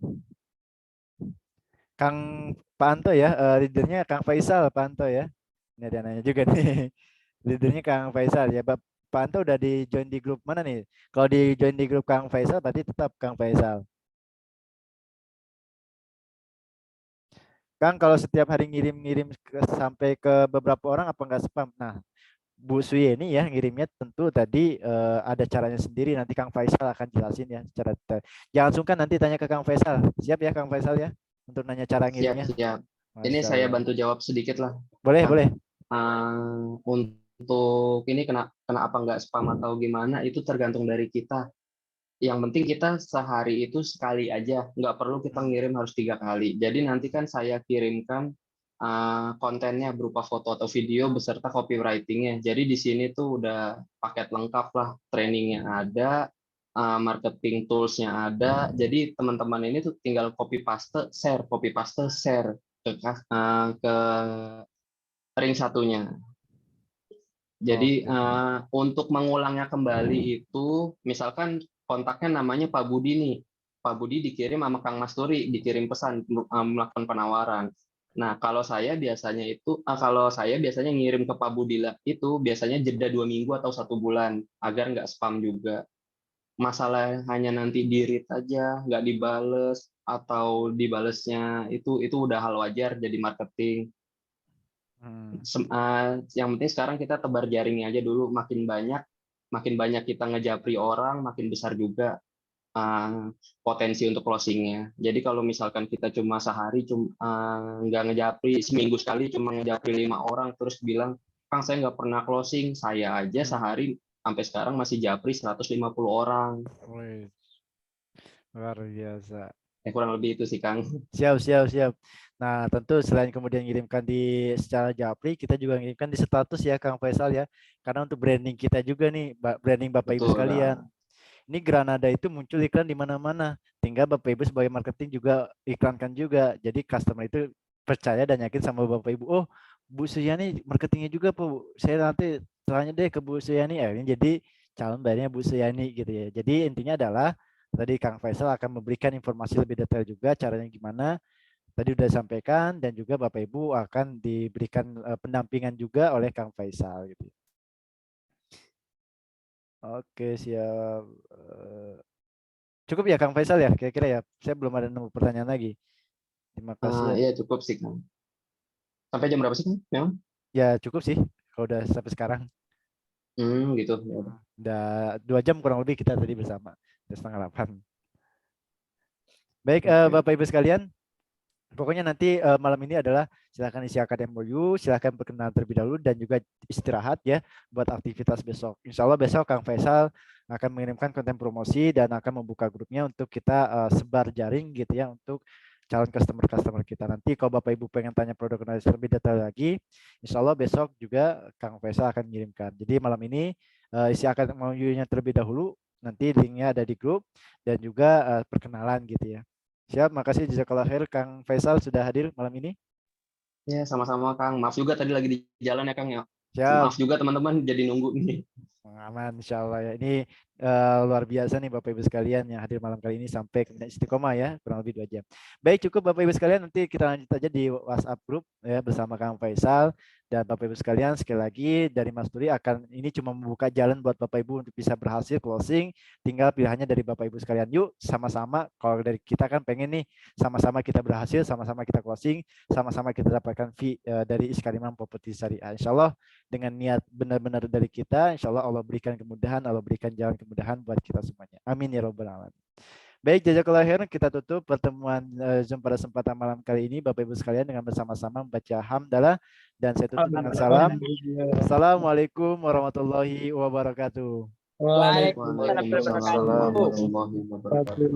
Kang Pak Anto ya, leadernya Kang Faisal, Pak Anto ya. Ini ada nanya juga nih. Leadernya Kang Faisal ya. Pak Anto udah di join di grup mana nih? Kalau di join di grup Kang Faisal berarti tetap Kang Faisal. Kang kalau setiap hari ngirim sampai ke beberapa orang apa enggak spam? Nah, Bu Sui ini ya ngirimnya tentu tadi ada caranya sendiri, nanti Kang Faisal akan jelasin ya secara detail. Jangan sungkan nanti tanya ke Kang Faisal. Siap ya Kang Faisal ya untuk nanya cara ngirimnya. Siap. Ini saya bantu jawab sedikit lah. Boleh, Kang. boleh. Untuk untuk ini kena apa nggak spam atau gimana itu tergantung dari kita. Yang penting kita sehari itu sekali aja, nggak perlu kita ngirim harus 3 kali. Jadi nanti kan saya kirimkan kontennya berupa foto atau video beserta copywriting-nya. Jadi di sini tuh udah paket lengkap lah, trainingnya ada, marketing tools-nya ada. Jadi teman-teman ini tuh tinggal copy paste, share ke ring satunya. Jadi untuk mengulangnya kembali itu, misalkan kontaknya namanya Pak Budi nih. Pak Budi dikirim sama Kang Masturi, dikirim pesan melakukan penawaran. Nah, kalau saya biasanya ngirim ke Pak Budi lah, itu biasanya jeda 2 minggu atau 1 bulan agar nggak spam juga. Masalah hanya nanti di-read aja, nggak dibales atau dibalesnya itu udah hal wajar jadi marketing. Yang penting sekarang kita tebar jaringnya aja dulu, makin banyak kita ngejapri orang, makin besar juga potensi untuk closingnya. Jadi kalau misalkan kita cuma sehari nggak ngejapri, seminggu sekali cuma ngejapri 5 orang terus bilang, Kang saya nggak pernah closing, saya aja sehari sampai sekarang masih japri 150 orang. Wih, luar biasa. Kurang lebih itu sih Kang. Siap. Nah, tentu selain kemudian ngirimkan di secara japri, kita juga ngirimkan di status ya Kang Faisal ya. Karena untuk branding kita juga nih, branding Bapak Ibu Betul, sekalian. Ini Granada itu muncul iklan di mana-mana. Tinggal Bapak Ibu sebagai marketing juga iklankan juga. Jadi customer itu percaya dan yakin sama Bapak Ibu. Oh, Bu Suyani marketingnya juga Bu. Saya nanti tanya deh ke Bu Suyani. Jadi calon bayarnya Bu Suyani gitu ya. Jadi intinya adalah tadi Kang Faisal akan memberikan informasi lebih detail juga caranya gimana. Tadi sudah disampaikan dan juga Bapak Ibu akan diberikan pendampingan juga oleh Kang Faisal gitu. Oke, siap. Cukup ya Kang Faisal ya kira-kira ya. Saya belum ada nemu pertanyaan lagi. Terima kasih ya. Iya cukup sih Kang. Sampai jam berapa sih Kang? Memang? Ya cukup sih kalau udah sampai sekarang. Gitu. Udah 2 jam kurang lebih kita tadi bersama. 7:30. Baik Bapak Ibu sekalian. Pokoknya nanti malam ini adalah silakan isi akad MOU, silakan perkenalan terlebih dahulu dan juga istirahat ya buat aktivitas besok. Insya Allah besok Kang Faisal akan mengirimkan konten promosi dan akan membuka grupnya untuk kita sebar jaring gitu ya untuk calon customer kita. Nanti kalau Bapak Ibu pengen tanya produk analisa lebih detail lagi, insya Allah besok juga Kang Faisal akan mengirimkan. Jadi malam ini isi akad MOU-nya terlebih dahulu, nanti linknya ada di grup dan juga perkenalan gitu ya. Siap, makasih jazakallah khair Kang Faisal sudah hadir malam ini. Ya, sama-sama Kang. Maaf juga tadi lagi di jalan ya Kang ya. Siap. Maaf juga teman-teman jadi nunggu nih. Aman insya Allah ya. Ini luar biasa nih Bapak Ibu sekalian yang hadir malam kali ini sampai ke istiqomah ya, kurang lebih 2 jam. Baik, cukup Bapak Ibu sekalian, nanti kita lanjut aja di WhatsApp grup ya bersama Kang Faisal. Dan Bapak Ibu sekalian, sekali lagi dari Mas Turi akan ini cuma membuka jalan buat Bapak Ibu untuk bisa berhasil closing. Tinggal pilihannya dari Bapak Ibu sekalian. Yuk sama-sama, kalau dari kita kan pengen nih sama-sama kita berhasil, sama-sama kita closing, sama-sama kita dapatkan fee dari Iskariman Properti Syariah. Insya Allah dengan niat benar-benar dari kita, insya Allah Allah berikan kemudahan, Allah berikan jalan kemudahan buat kita semuanya. Amin ya Rabbal Alamin. Baik, jazakallah khairan, kita tutup pertemuan Zoom pada kesempatan malam kali ini Bapak Ibu sekalian dengan bersama-sama membaca hamdalah dan saya tutup dengan salam. Assalamualaikum warahmatullahi wabarakatuh. Waalaikumsalam warahmatullahi wabarakatuh.